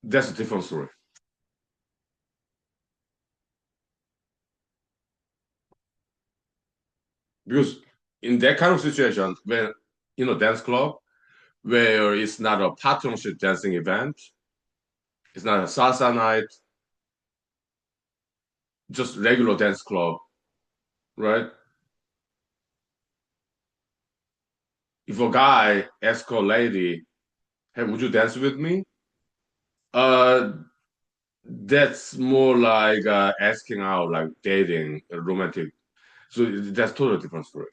that's a different story. Because in that kind of situation, when dance club where it's not a partnership dancing event, it's not a salsa night, just regular dance club, right? If a guy asks a lady, "Hey, would you dance with me?" Uh, that's more like asking out, like dating, romantic. So that's totally different story.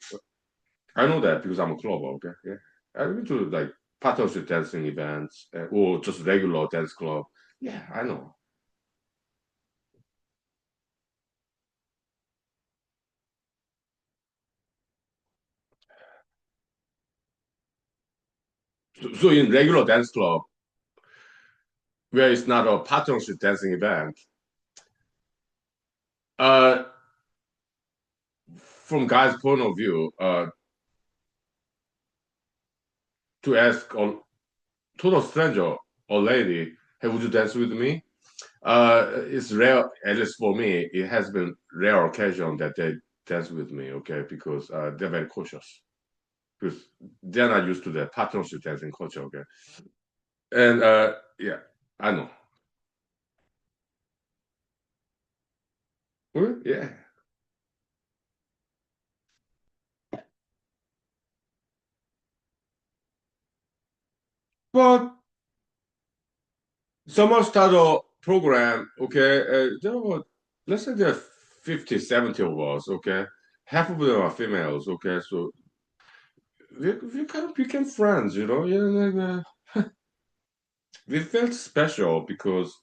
I know that because I'm a club, okay? Yeah. I've been to like partnership dancing events or just regular dance club. Yeah, I know. So in regular dance club, where it's not a partnership dancing event, uh, from guy's point of view, to ask a total stranger or lady, hey, would you dance with me? It's rare, at least for me, it has been rare occasion that they dance with me, okay, because they're very cautious. Because they're not used to the partnership dancing culture, okay? And yeah, I know. Well, yeah. But someone start a program, okay, there were, let's say there are 50, 70 of us, okay? Half of them are females, okay? So we kind of became friends, Yeah, like, we felt special because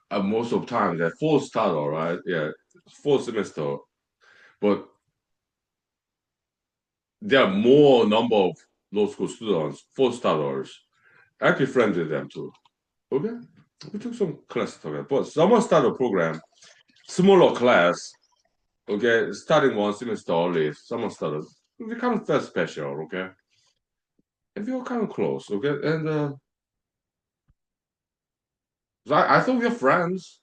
most of the time that fall starter, right? Yeah, fall semester, but there are more number of law school students, fall starters. I befriended them too. Okay, we took some classes together, but someone started a program, smaller class. Okay, starting one semester early. Someone started. We kind of felt special. Okay, and we were kind of close. Okay, and so I thought we were friends,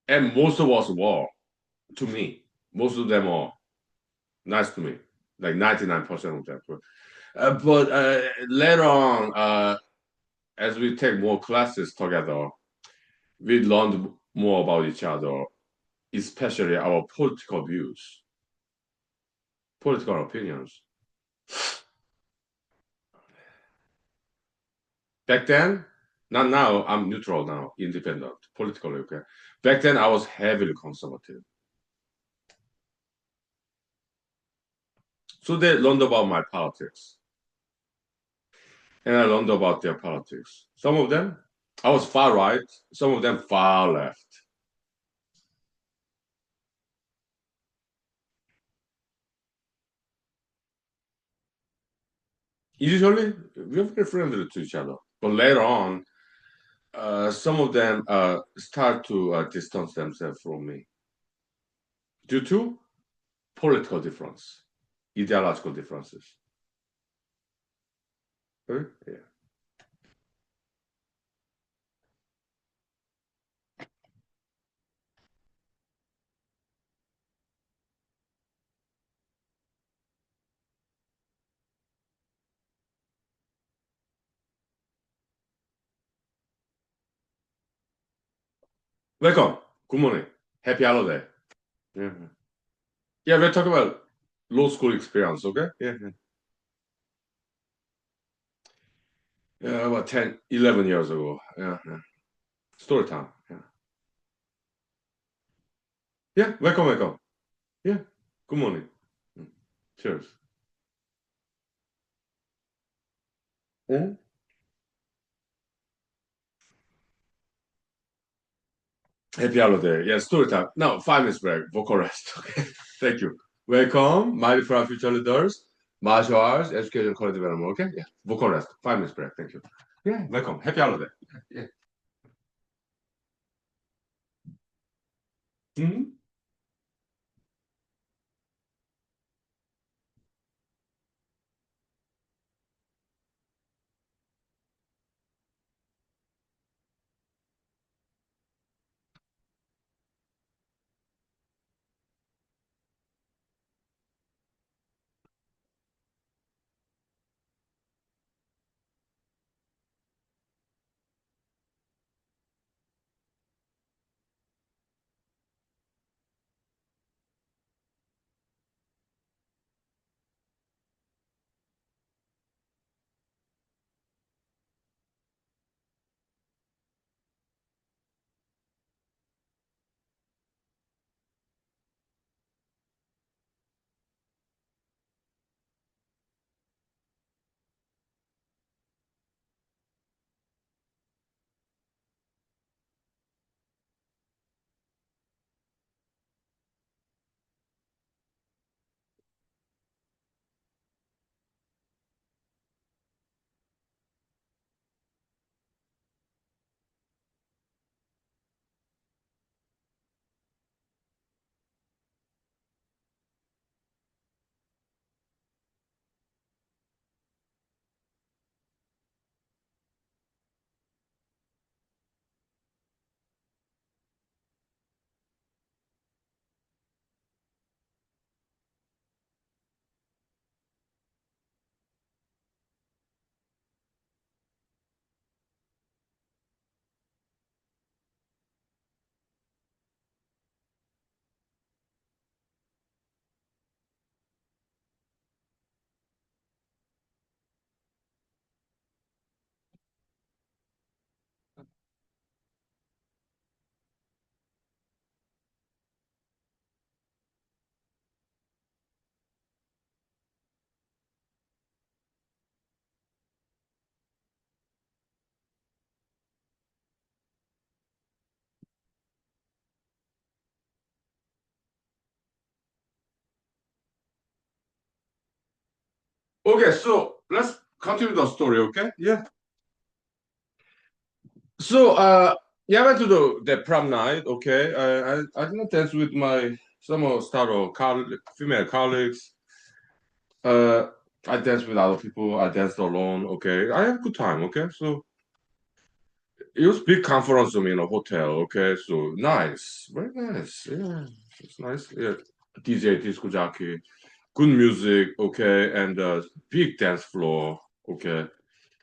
and most of us were to me. Most of them are nice to me, like 99% of them. But later on, as we take more classes together, we learned more about each other, especially our political views, political opinions. Back then, Not now. I'm neutral now, independent, politically. Okay. Back then, I was heavily conservative. So they learned about my politics, and I learned about their politics. Some of them, I was far right. Some of them far left. Usually, we're very friendly to each other, but later on, some of them start to distance themselves from me due to political difference, ideological differences. Right? Yeah. Welcome. Good morning. Happy holiday. Yeah. Yeah, we're talking about law school experience, okay? Yeah. Yeah. Yeah, about 10, 11 years ago. Yeah. Yeah. Story time. Yeah. Yeah, welcome, welcome. Yeah. Good morning. Mm. Cheers. Mhm. Happy holiday. Yeah, story time. Now, 5 minutes break. Vocal rest. Okay. Thank you. Welcome, my for future leaders, martial arts, education, career development. Okay. Yeah. Vocal rest. 5 minutes break. Thank you. Yeah. Welcome. Happy holiday. Yeah. Mhm. Okay, so let's continue the story, okay? Yeah. So, yeah, I went to the prom night, okay? I did not dance with my some of star of female colleagues. Uh, I danced with other people. I danced alone, okay? I had a good time, okay? So, it was big conference room in a hotel, okay? So, nice. Very nice. Yeah, it's nice. Yeah. DJ, disco jockey, good music, okay? And big dance floor, okay?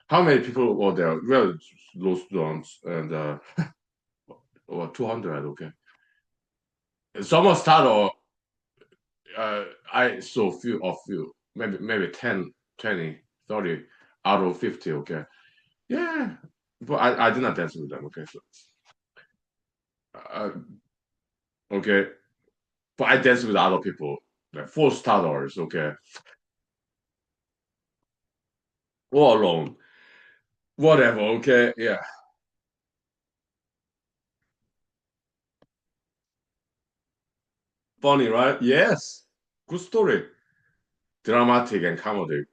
How many people were there? Well, low students and over 200, okay. Someone started, I saw few, maybe 10, 20, 30 out of 50, okay. Yeah, but I did not dance with them. Okay, so uh, okay, but I danced with other people, like four starters. Okay, all alone, whatever. Okay, yeah, funny, right? Yes, good story, dramatic and comedic.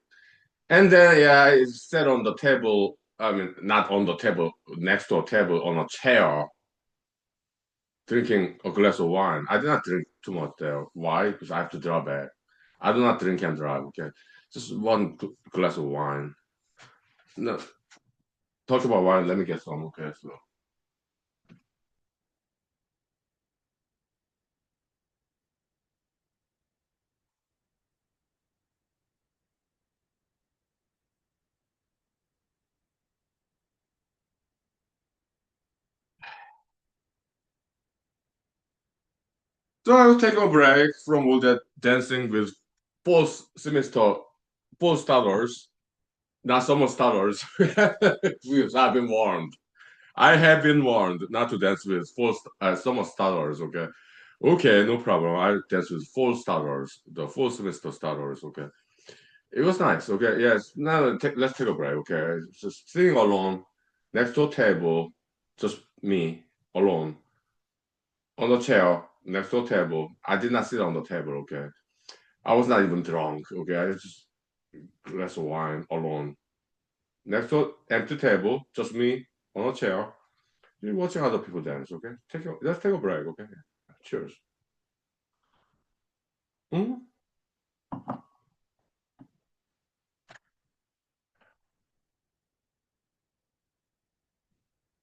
And then yeah, I sat on the table. I mean, not on the table, next to a table on a chair, drinking a glass of wine. I did not drink too much there. Why? Because I have to drive back. I do not drink and drive. Okay, just one glass of wine. No, talk about wine. Let me get some. Okay, so I will take a break from all that dancing with both semester, both starters, not summer starters. Because I've been warned. I have been warned not to dance with four summer starters. Okay, okay, no problem. I dance with four starters, the full semester starters. Okay, it was nice. Okay, yes. Now let's take a break. Okay, just sitting alone next to a table, just me alone on the chair next to a table. I did not sit on the table. Okay, I was not even drunk. Okay, I just glass of wine alone next to empty table, just me on a chair. You're watching other people dance. Okay, let's take a break. Okay, cheers. Mhm.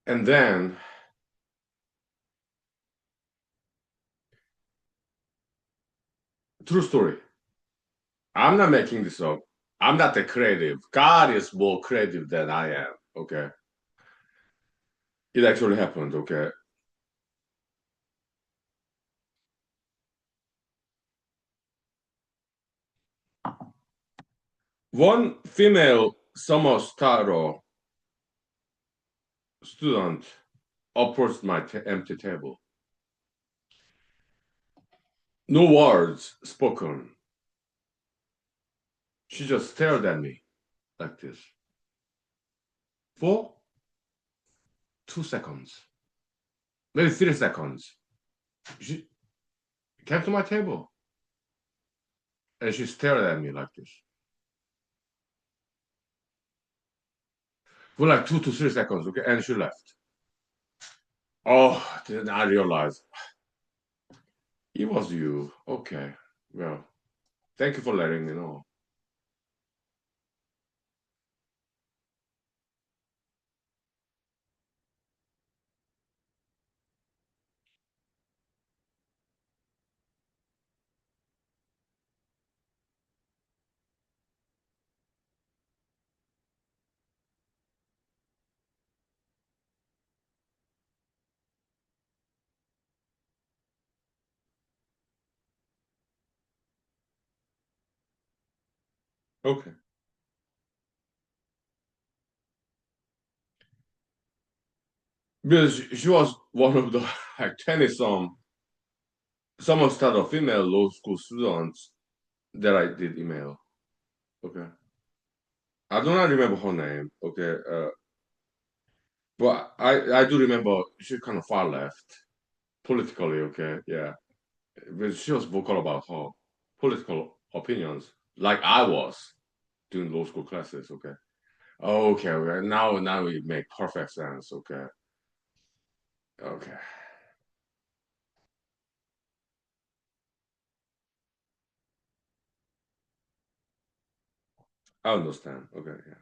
And then, true story. I'm not making this up. I'm not that creative. God is more creative than I am. Okay, it actually happened. Okay, one female summer starter student approached my empty table. No words spoken. She just stared at me like this for 2 seconds, maybe 3 seconds. She came to my table and she stared at me like this for like 2 to 3 seconds. Okay, and she left. Oh, then I realized it was you. Okay, well, thank you for letting me know. Okay, because she was one of the like 20 some started female law school students that I did email. Okay, I do not remember her name. Okay, but I do remember she kind of far left politically. Okay, yeah, but she was vocal about her political opinions, like I was doing law school classes. Okay, okay, okay. Now it make perfect sense. Okay, okay, I understand. Okay, yeah.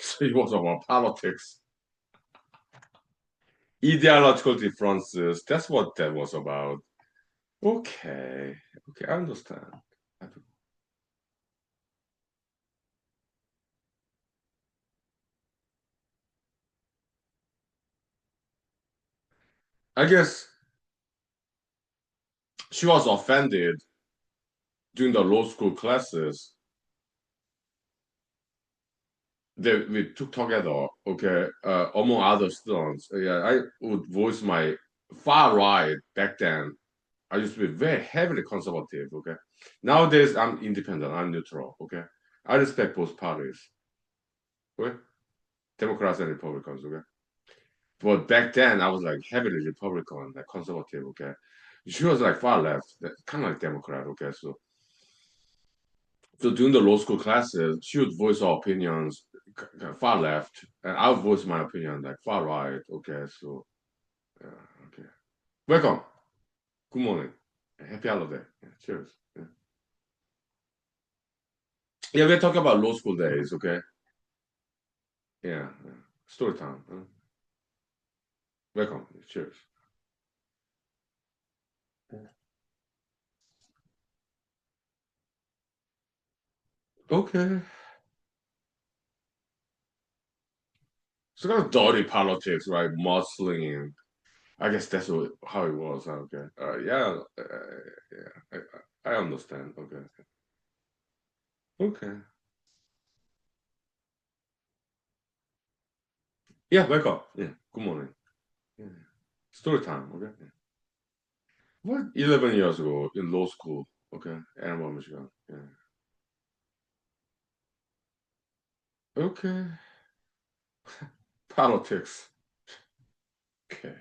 So it was about politics, ideological differences. That's what that was about. Okay, okay, I understand. I guess she was offended during the law school classes, that we took together, okay, among other students. Yeah, I would voice my far right back then. I used to be very heavily conservative, okay. Nowadays, I'm independent, I'm neutral, okay. I respect both parties, okay, Democrats and Republicans, okay. But back then, I was like heavily Republican, like conservative, okay. She was like far left, kind of like Democrat, okay. So during the law school classes, she would voice her opinions far left, and I would voice my opinion like far right. Okay, so yeah, okay. Welcome. Good morning. Happy holiday. Yeah, cheers. Yeah. Yeah, we're talking about law school days. Okay. Yeah. Yeah. Story time. Welcome. Cheers. Okay. So kind of dirty politics, right? Mudslinging. I guess that's how it was. Okay. Yeah. Yeah. I understand. Okay. Okay. Yeah. Welcome. Yeah. Good morning. Yeah. Story time. Okay. Yeah. What? 11 years ago in law school. Okay. Ann Arbor, Michigan. Yeah. Okay. Politics. Okay.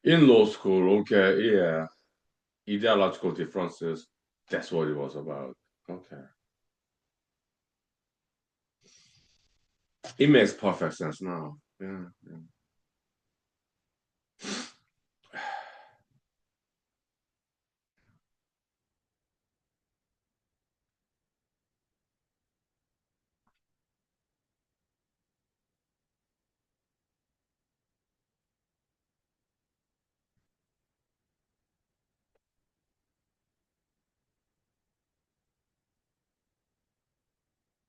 In law school. Okay. Yeah. Ideological differences. That's what it was about. Okay. It makes perfect sense now. Yeah. Yeah.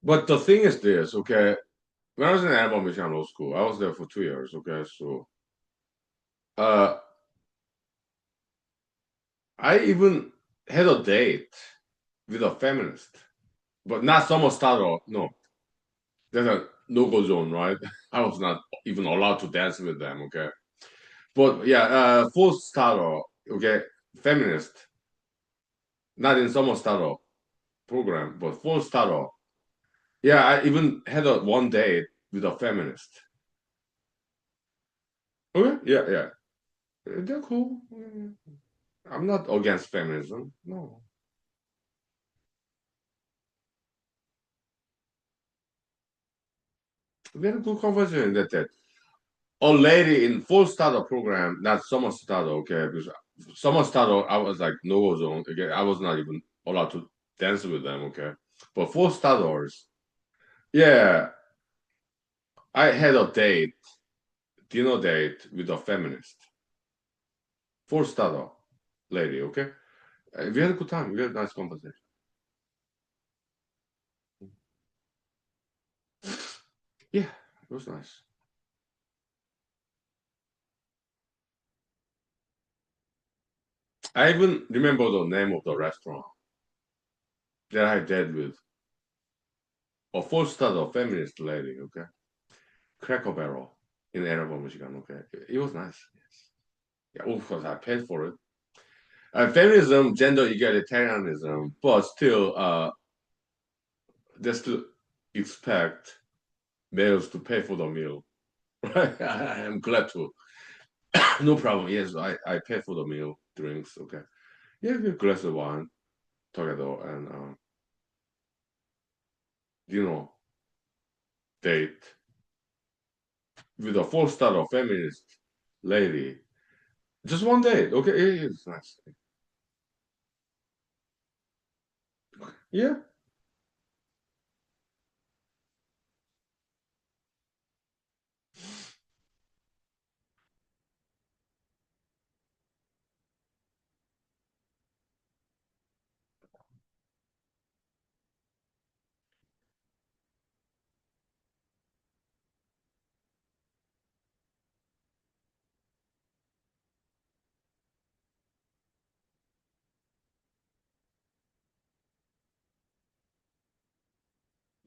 But the thing is this. Okay. When I was in Ann Arbor, Michigan law school, I was there for 2 years. Okay. So, uh, I even had a date with a feminist, but not someone starter. No, there's a no-go zone, right? I was not even allowed to dance with them, okay? But yeah, full starter, okay, feminist, not in summer starter program, but full starter. Yeah, I even had a one date with a feminist. Okay, yeah, yeah, they're cool. I'm not against feminism. No, we had a good conversation that a lady in full starter program, not summer starter, okay? Because summer starter, I was like no zone. Again, I was not even allowed to dance with them, okay? But full starters, yeah, I had a date, dinner date with a feminist, full starter lady, okay? We had a good time. We had a nice conversation. Yeah, it was nice. I even remember the name of the restaurant that I did with a full starter feminist lady, okay? Cracker Barrel in Ann Arbor, Michigan, okay? It was nice. Yeah, of course, I paid for it. Feminism, gender egalitarianism, but still, they still expect males to pay for the meal. Right? I'm glad to. No problem. Yes, I pay for the meal, drinks. Okay. Yeah, a glass of wine together and dinner date with a four-star feminist lady. Just one date. Okay, it's nice. Yeah.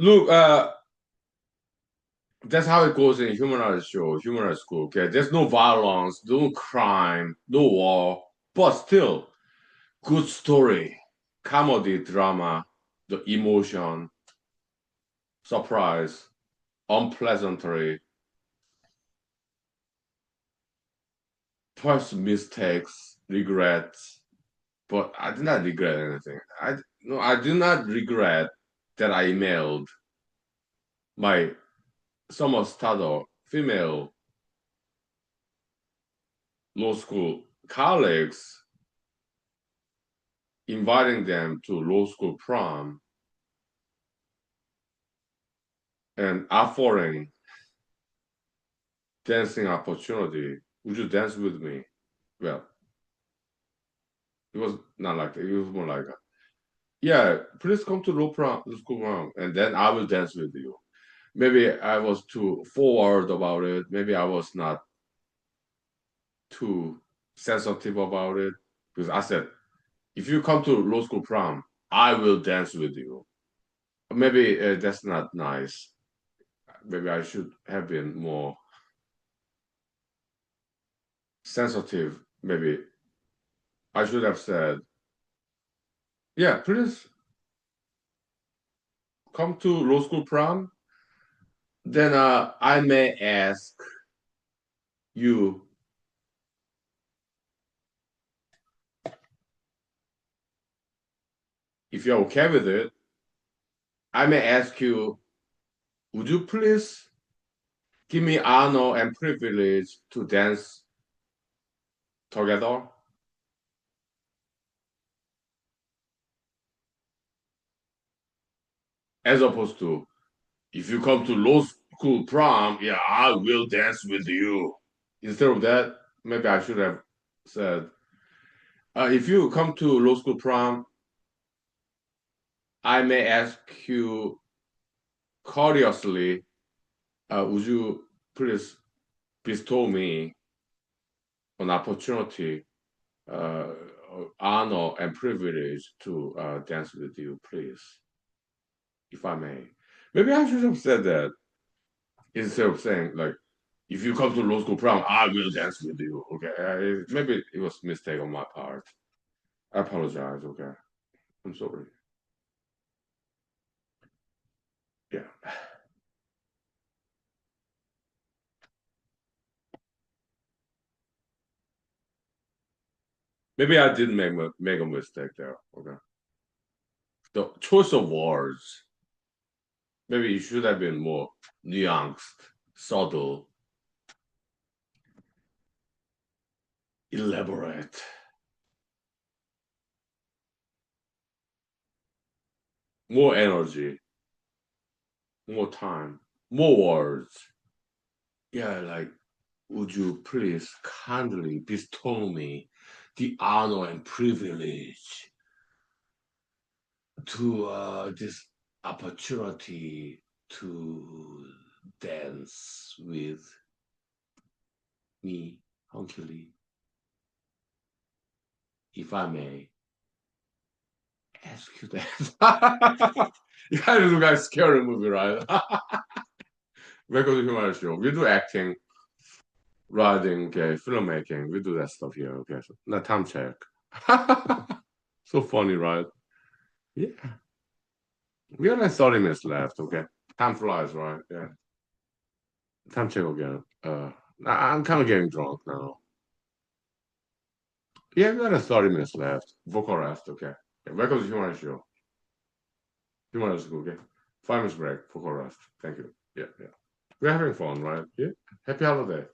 Look, that's how it goes in humanized show, humanized school. Okay, there's no violence, no crime, no war, but still good story, comedy, drama, the emotion, surprise, unpleasantly, first mistakes, regrets. But I did not regret anything. I did not regret that I emailed my summer starter female law school colleagues, inviting them to law school prom and offering dancing opportunity. Would you dance with me? Well, it was not like that. It was more like, yeah, please come to law school prom, and then I will dance with you. Maybe I was too forward about it. Maybe I was not too sensitive about it because I said, if you come to law school prom, I will dance with you. Maybe that's not nice. Maybe I should have been more sensitive. Maybe I should have said, yeah, please come to law school prom. Then I may ask you if you're okay with it. I may ask you, would you please give me honor and privilege to dance together? As opposed to, if you come to law school prom, yeah, I will dance with you. Instead of that, maybe I should have said, if you come to law school prom, I may ask you courteously, would you please bestow me an opportunity, uh, honor, and privilege to dance with you, please, if I may. Maybe I should have said that instead of saying, like, if you come to law school prom, I will dance with you. Okay. Maybe it was a mistake on my part. I apologize. Okay. I'm sorry. Yeah. Maybe I did make a mistake there. Okay. The choice of words. Maybe it should have been more nuanced, subtle, elaborate, more energy, more time, more words. Yeah, like, would you please kindly bestow me the honor and privilege to this opportunity to dance with me, Hunkily, if I may ask you that. You guys look like a scary movie, right? Welcome to Human Show. We do acting, writing, okay, filmmaking. We do that stuff here, okay. So, now time check. So funny, right? Yeah. We have like 30 minutes left, okay. Time flies, right? Yeah. Time check again. I'm kind of getting drunk now. Yeah, we got like 30 minutes left. Vocal rest, okay. Yeah, welcome to Human Show. Human Show, okay. 5 minutes break, vocal rest. Thank you. Yeah, yeah. We're having fun, right? Yeah. Happy holiday.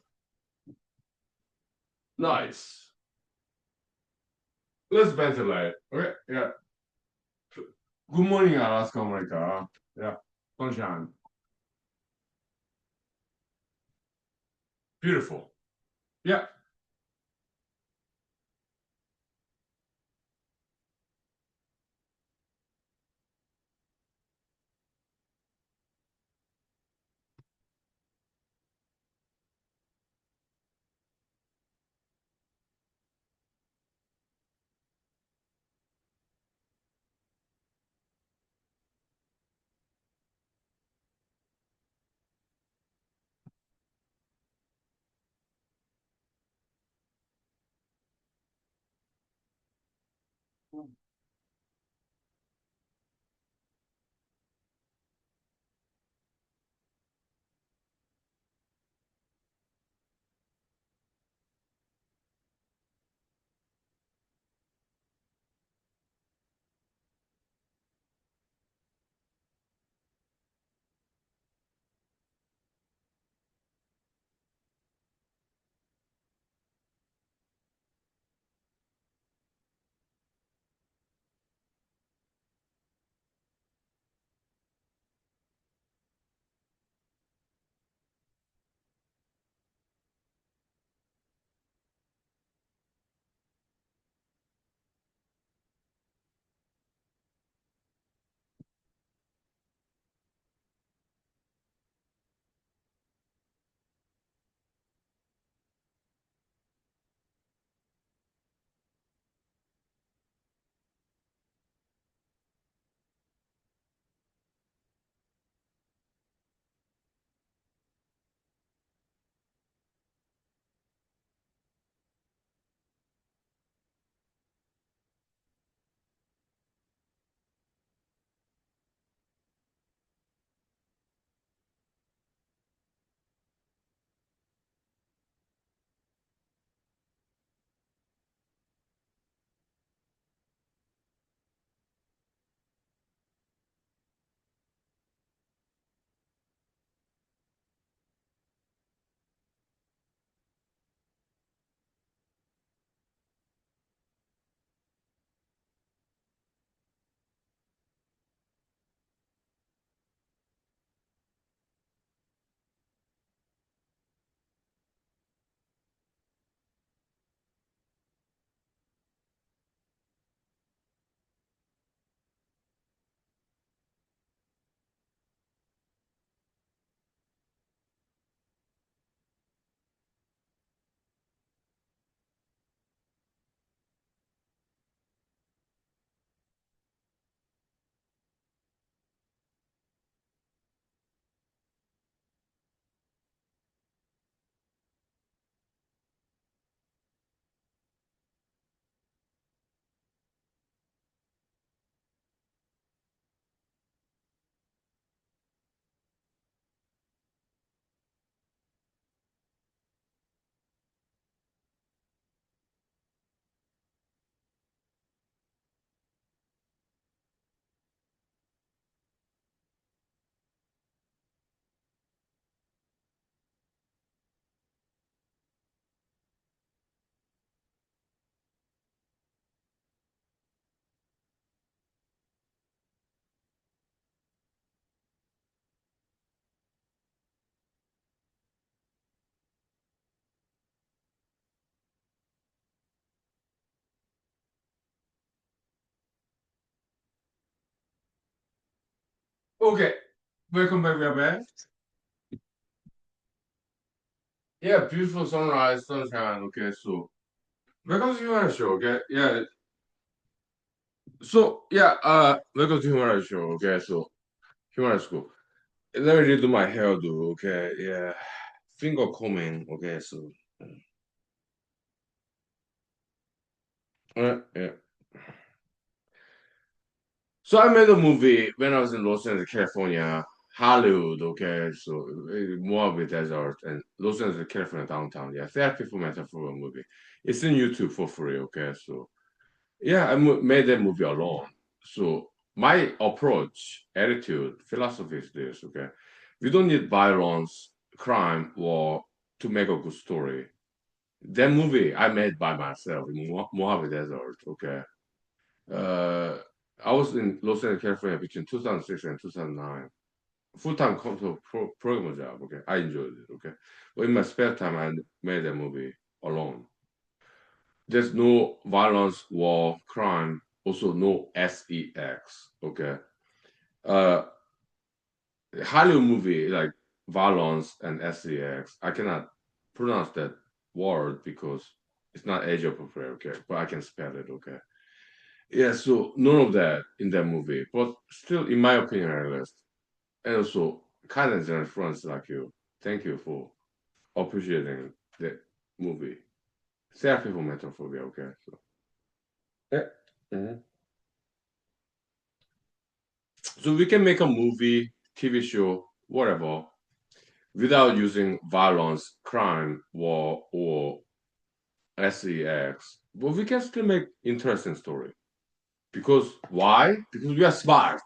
Nice. Let's ventilate. Okay. Yeah. Good morning, Alaska, America. Yeah. Sunshine. Beautiful. Yeah. Okay, welcome back. We are back. Yeah, beautiful sunrise, sunshine. Okay, so welcome to Human Show. Okay, yeah. So yeah, welcome to Human Show. Okay, so Human School. Let me redo my hairdo. Okay, yeah. Finger combing. Okay, so yeah. So I made a movie when I was in Los Angeles, California, Hollywood. Okay, so Mojave Desert and Los Angeles, California downtown. Yeah, Therapy for Metaphor movie. It's in YouTube for free. Okay, so yeah, made that movie alone. So my approach, attitude, philosophy is this. Okay, we don't need violence, crime, war to make a good story. That movie I made by myself in Mojave Desert. Okay, uh, I was in Los Angeles, California between 2006 and 2009. Full-time program job. Okay, I enjoyed it. Okay, but in my spare time, I made that movie alone. There's no violence, war, crime. Also, no sex. Okay, uh, Hollywood movie like violence and sex. I cannot pronounce that word because it's not age appropriate. Okay, but I can spell it. Okay. Yeah, so none of that in that movie, but still, in my opinion, at least, and also kindness and friends like you. Thank you for appreciating the movie. Therapy for metaphobia. Okay, so yeah. Mhm. So we can make a movie, TV show, whatever, without using violence, crime, war, or sex. But we can still make interesting story. Because why? Because we are smart,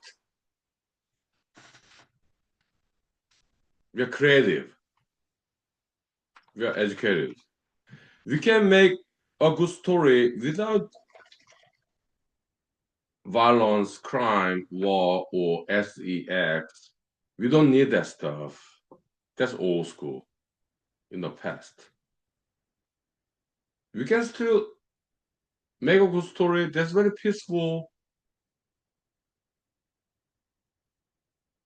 we are creative, we are educated. We can make a good story without violence, crime, war, or sex. We don't need that stuff. That's old school in the past. We can still make a good story that's very peaceful.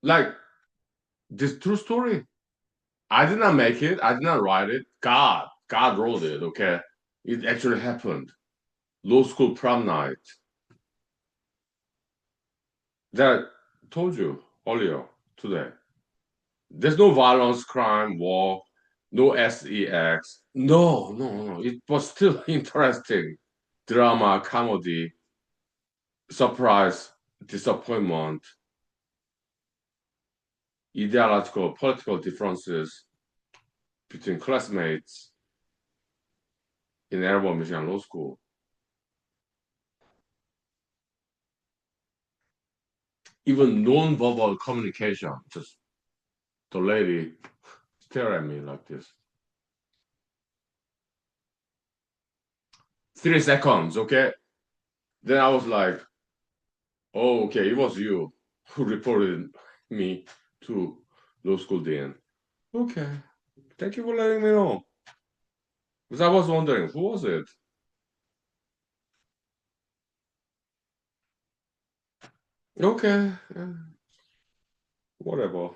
Like this true story. I did not make it. I did not write it. God wrote it. Okay, it actually happened. Law school prom night. That I told you earlier today. There's no violence, crime, war, no sex. No, no, no. It was still interesting. Drama, comedy, surprise, disappointment, ideological, political differences between classmates in Airborne Michigan Law School. Even non-verbal communication. Just the lady stare at me like this. 3 seconds, okay? Then I was like, oh, okay, it was you who reported me to law school dean. Okay, thank you for letting me know. Because I was wondering, who was it? Okay, whatever.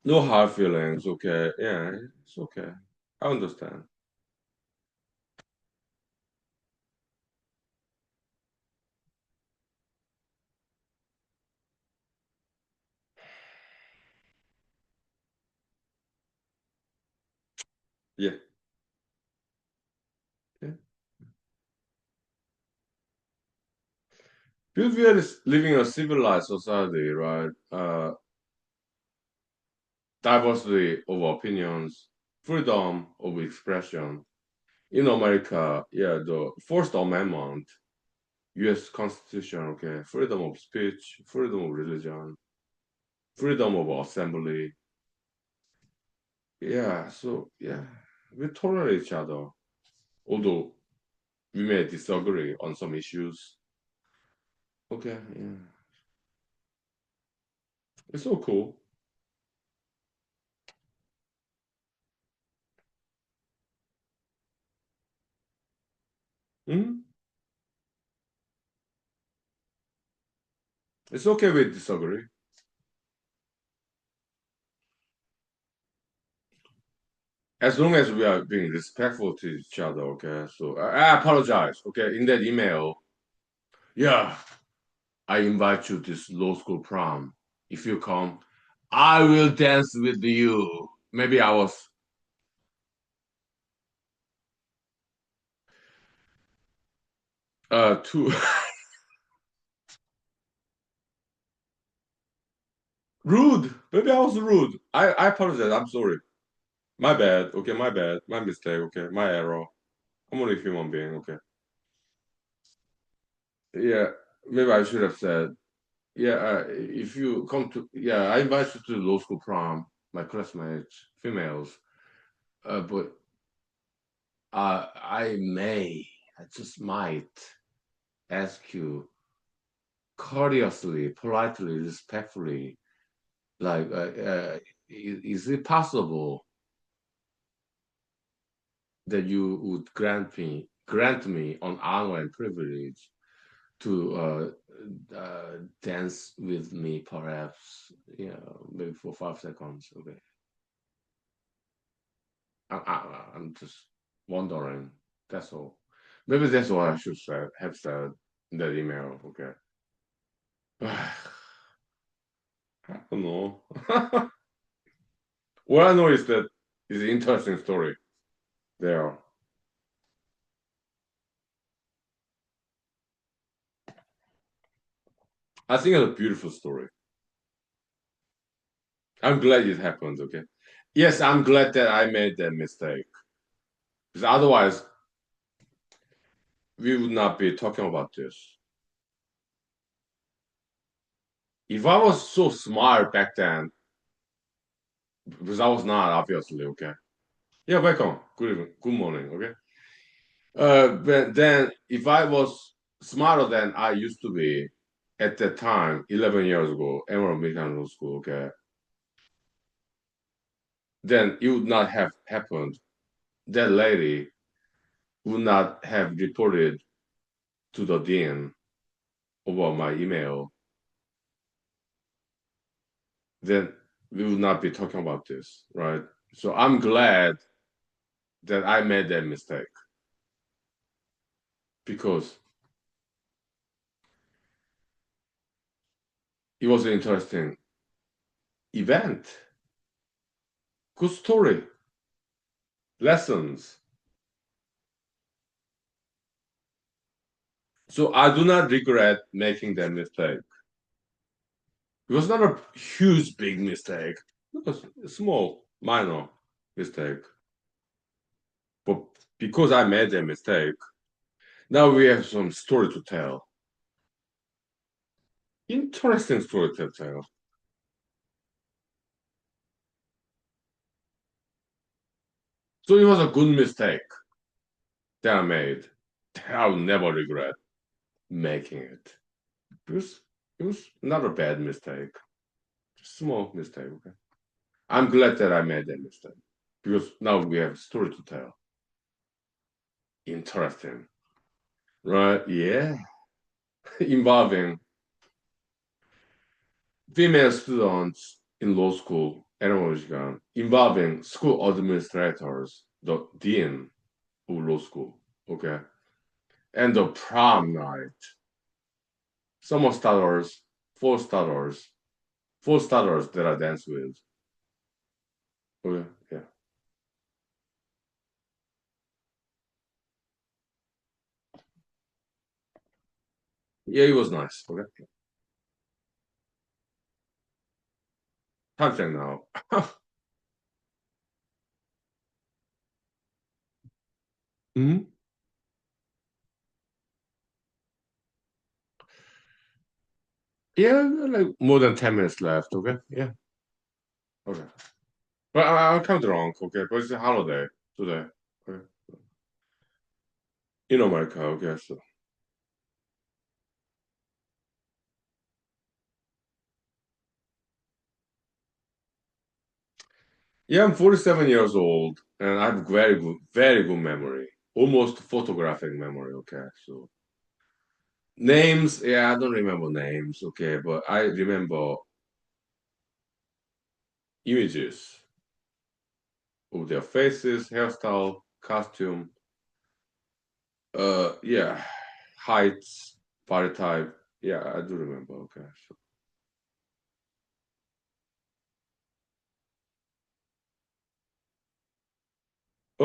No hard feelings, okay. Yeah, it's okay. I understand. Yeah. Yeah. Because we are living in a civilized society, right? Diversity of opinions, freedom of expression. In America, yeah, the First Amendment, U.S. Constitution, okay, freedom of speech, freedom of religion, freedom of assembly. Yeah, so yeah, we tolerate each other, although we may disagree on some issues. Okay, yeah, it's so cool. Hmm. It's okay we disagree. As long as we are being respectful to each other, okay? So I apologize, okay? In that email, yeah, I invite you to this law school prom. If you come, I will dance with you. Maybe I was too rude. Maybe I was rude. I apologize. I'm sorry. My bad. Okay, my bad. My mistake. Okay, my error. I'm only a human being. Okay. Yeah, maybe I should have said, yeah, if you come to, yeah, I invite you to the law school prom, my classmates, females, but I just might ask you courteously, politely, respectfully, like, is it possible that you would grant me an honor and privilege to dance with me, perhaps, maybe for 5 seconds? Okay, I'm just wondering. That's all. Maybe that's what I should have said in that email. Okay. I don't know. What I know is that it's an interesting story there. I think it's a beautiful story. I'm glad it happened. Okay. Yes, I'm glad that I made that mistake. Because otherwise, we would not be talking about this. If I was so smart back then, because I was not, obviously, okay. Yeah, welcome. Good evening. Good morning, okay. But then if I was smarter than I used to be at that time, 11 years ago, Emerald Mechanical School, okay, then it would not have happened. That lady would not have reported to the dean over my email. Then we would not be talking about this, right? So I'm glad that I made that mistake because it was an interesting event. Good story, lessons. So I do not regret making that mistake. It was not a huge, big mistake. It was a small, minor mistake. But because I made that mistake, now we have some story to tell. Interesting story to tell. So it was a good mistake that I made. I will never regret making it. It was not a bad mistake. Small mistake, okay? I'm glad that I made that mistake. Because now we have a story to tell. Interesting. Right? Yeah. Involving female students in law school, Michigan, involving school administrators, the dean of law school, okay, and the prom night. Some stutters, four stutters, four stutters that I dance with. Okay, yeah. Yeah, it was nice. Okay. Time check now. Hmm. Yeah, like more than 10 minutes left. Okay. Yeah. Okay. But I'm kind of drunk. Okay. But it's a holiday today. Okay. In America. Okay. So yeah, I'm 47 years old and I have very good memory. Almost photographic memory. Okay. So names, yeah, I don't remember names. Okay. But I remember images of their faces, hairstyle, costume, yeah, heights, body type. Yeah, I do remember. Okay. So,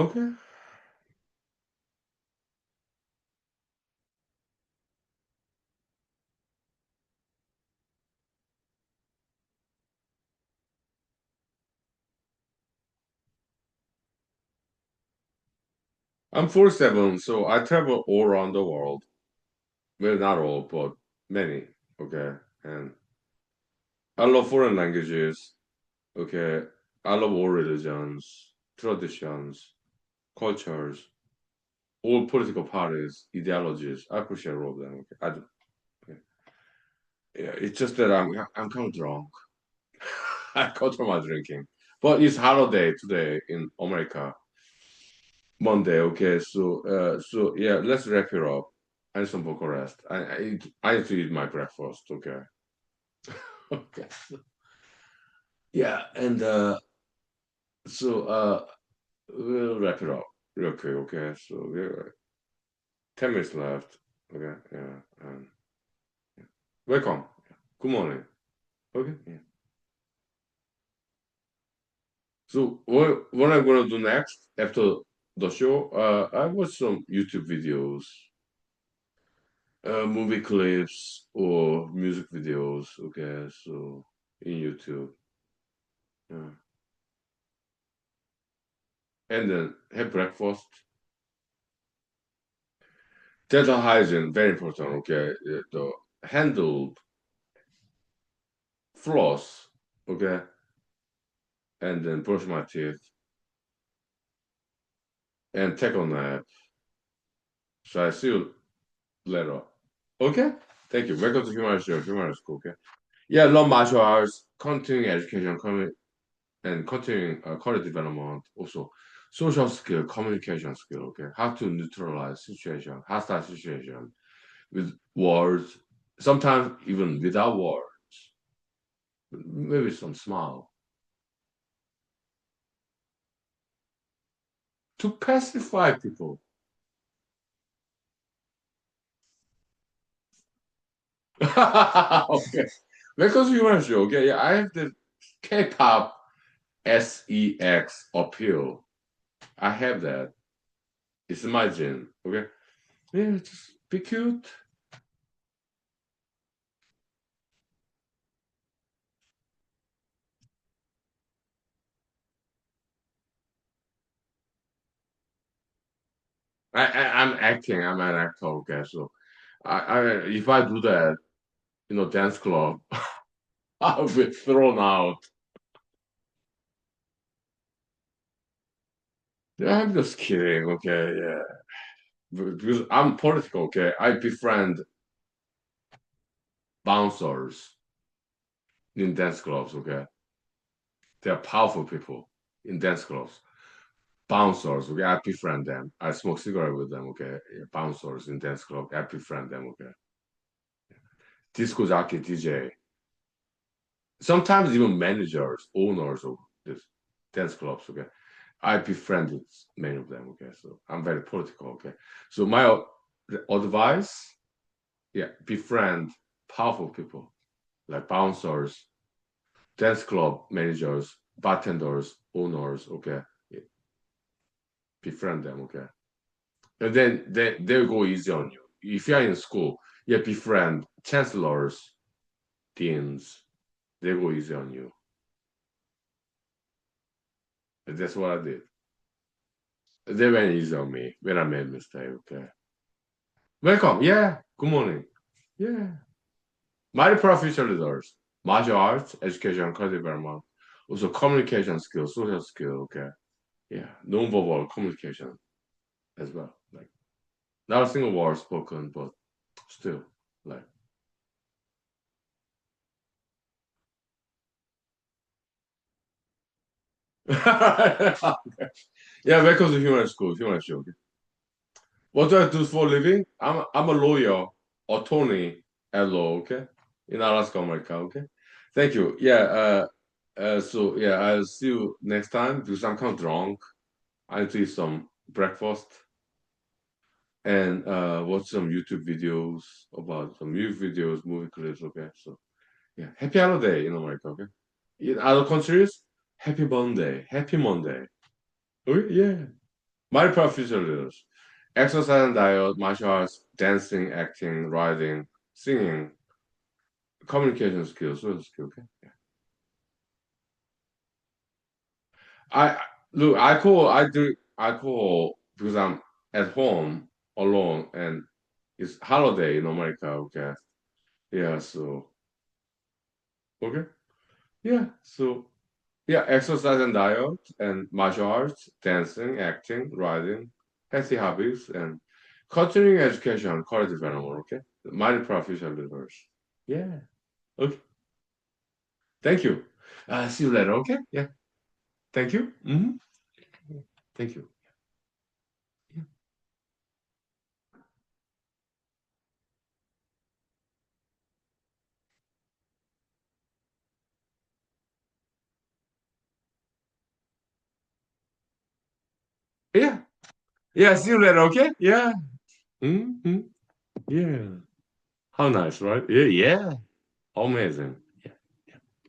okay. I'm 47, so I travel all around the world. Well, not all, but many. Okay. And I love foreign languages. Okay. I love all religions, traditions, cultures, all political parties, ideologies. I appreciate all of them. Okay. I do. Okay. Yeah, it's just that I'm kind of drunk. I control my drinking. But it's holiday today in America. Monday, okay. So yeah, let's wrap it up. I need some vocal rest. I need to eat my breakfast, okay. Okay. Yeah, and so we'll wrap it up real quick, okay. So we're 10 minutes left. Okay, yeah. Welcome. Good morning. Okay. Yeah. So what I'm gonna do next after the show, I watch some YouTube videos movie clips or music videos. Okay, so in YouTube, yeah. And then have breakfast. Dental hygiene very important. Okay, the handle floss. Okay, and then brush my teeth and take a nap. So I see you later. Okay, thank you. Welcome to human school. Okay, yeah, learn martial arts, continuing education, and continuing career development, also social skill, communication skill, okay, how to neutralize situation, hostile situation with words, sometimes even without words, maybe some smile, to pacify people. Okay, because you mentioned, okay, yeah, I have the K-pop sex appeal. I have that. It's my gene. Okay, yeah, just be cute. I'm acting. I'm an actor. Okay, so if I do that, dance club, I'll be thrown out. Yeah, I'm just kidding. Okay, yeah, because I'm political. Okay, I befriend bouncers in dance clubs. Okay, they're powerful people in dance clubs. Bouncers. Okay, I befriend them. I smoke cigarette with them. Okay, yeah, bouncers in dance club. I befriend them. Okay, disco jockey, DJ. Sometimes even managers, owners of this dance clubs. Okay, I befriended many of them. Okay, so I'm very political. Okay, so my advice, yeah, befriend powerful people like bouncers, dance club managers, bartenders, owners. Okay, yeah, befriend them. Okay, and then they'll go easy on you. If you're in school, yeah, befriend chancellors, deans. They go easy on you. And that's what I did. They went easy on me when I made mistake. Okay, welcome. Yeah, good morning. Yeah. My professional leaders, martial arts, education, career development, also communication skills, social skill, okay. Yeah, non-verbal communication as well. Like not a single word spoken, but still like yeah, welcome to human school, human show. Okay. What do I do for a living? I'm a lawyer, attorney at law, okay? In Alaska, America, okay? Thank you. Yeah, so yeah, I'll see you next time because I'm kind of drunk. I need to eat some breakfast and watch some YouTube videos about some music videos, movie clips. Okay, so yeah, happy holiday in America. Okay, in other countries, happy Monday, happy Monday. Okay, yeah. My professionals, exercise and diet, martial arts, dancing, acting, writing, singing, communication skills, social skills. Okay, yeah. I look, I call because I'm at home alone and it's holiday in America. Okay, yeah, so okay. Yeah. So yeah, exercise and diet and martial arts, dancing, acting, writing, healthy hobbies, and continuing education, career development. Okay. My professional leaders. Yeah. Okay. Thank you. See you later. Okay. Yeah. Thank you. Thank you. Yeah. Yeah. See you later. Okay. Yeah. hmm Yeah. How nice, right? Yeah. Yeah. Amazing.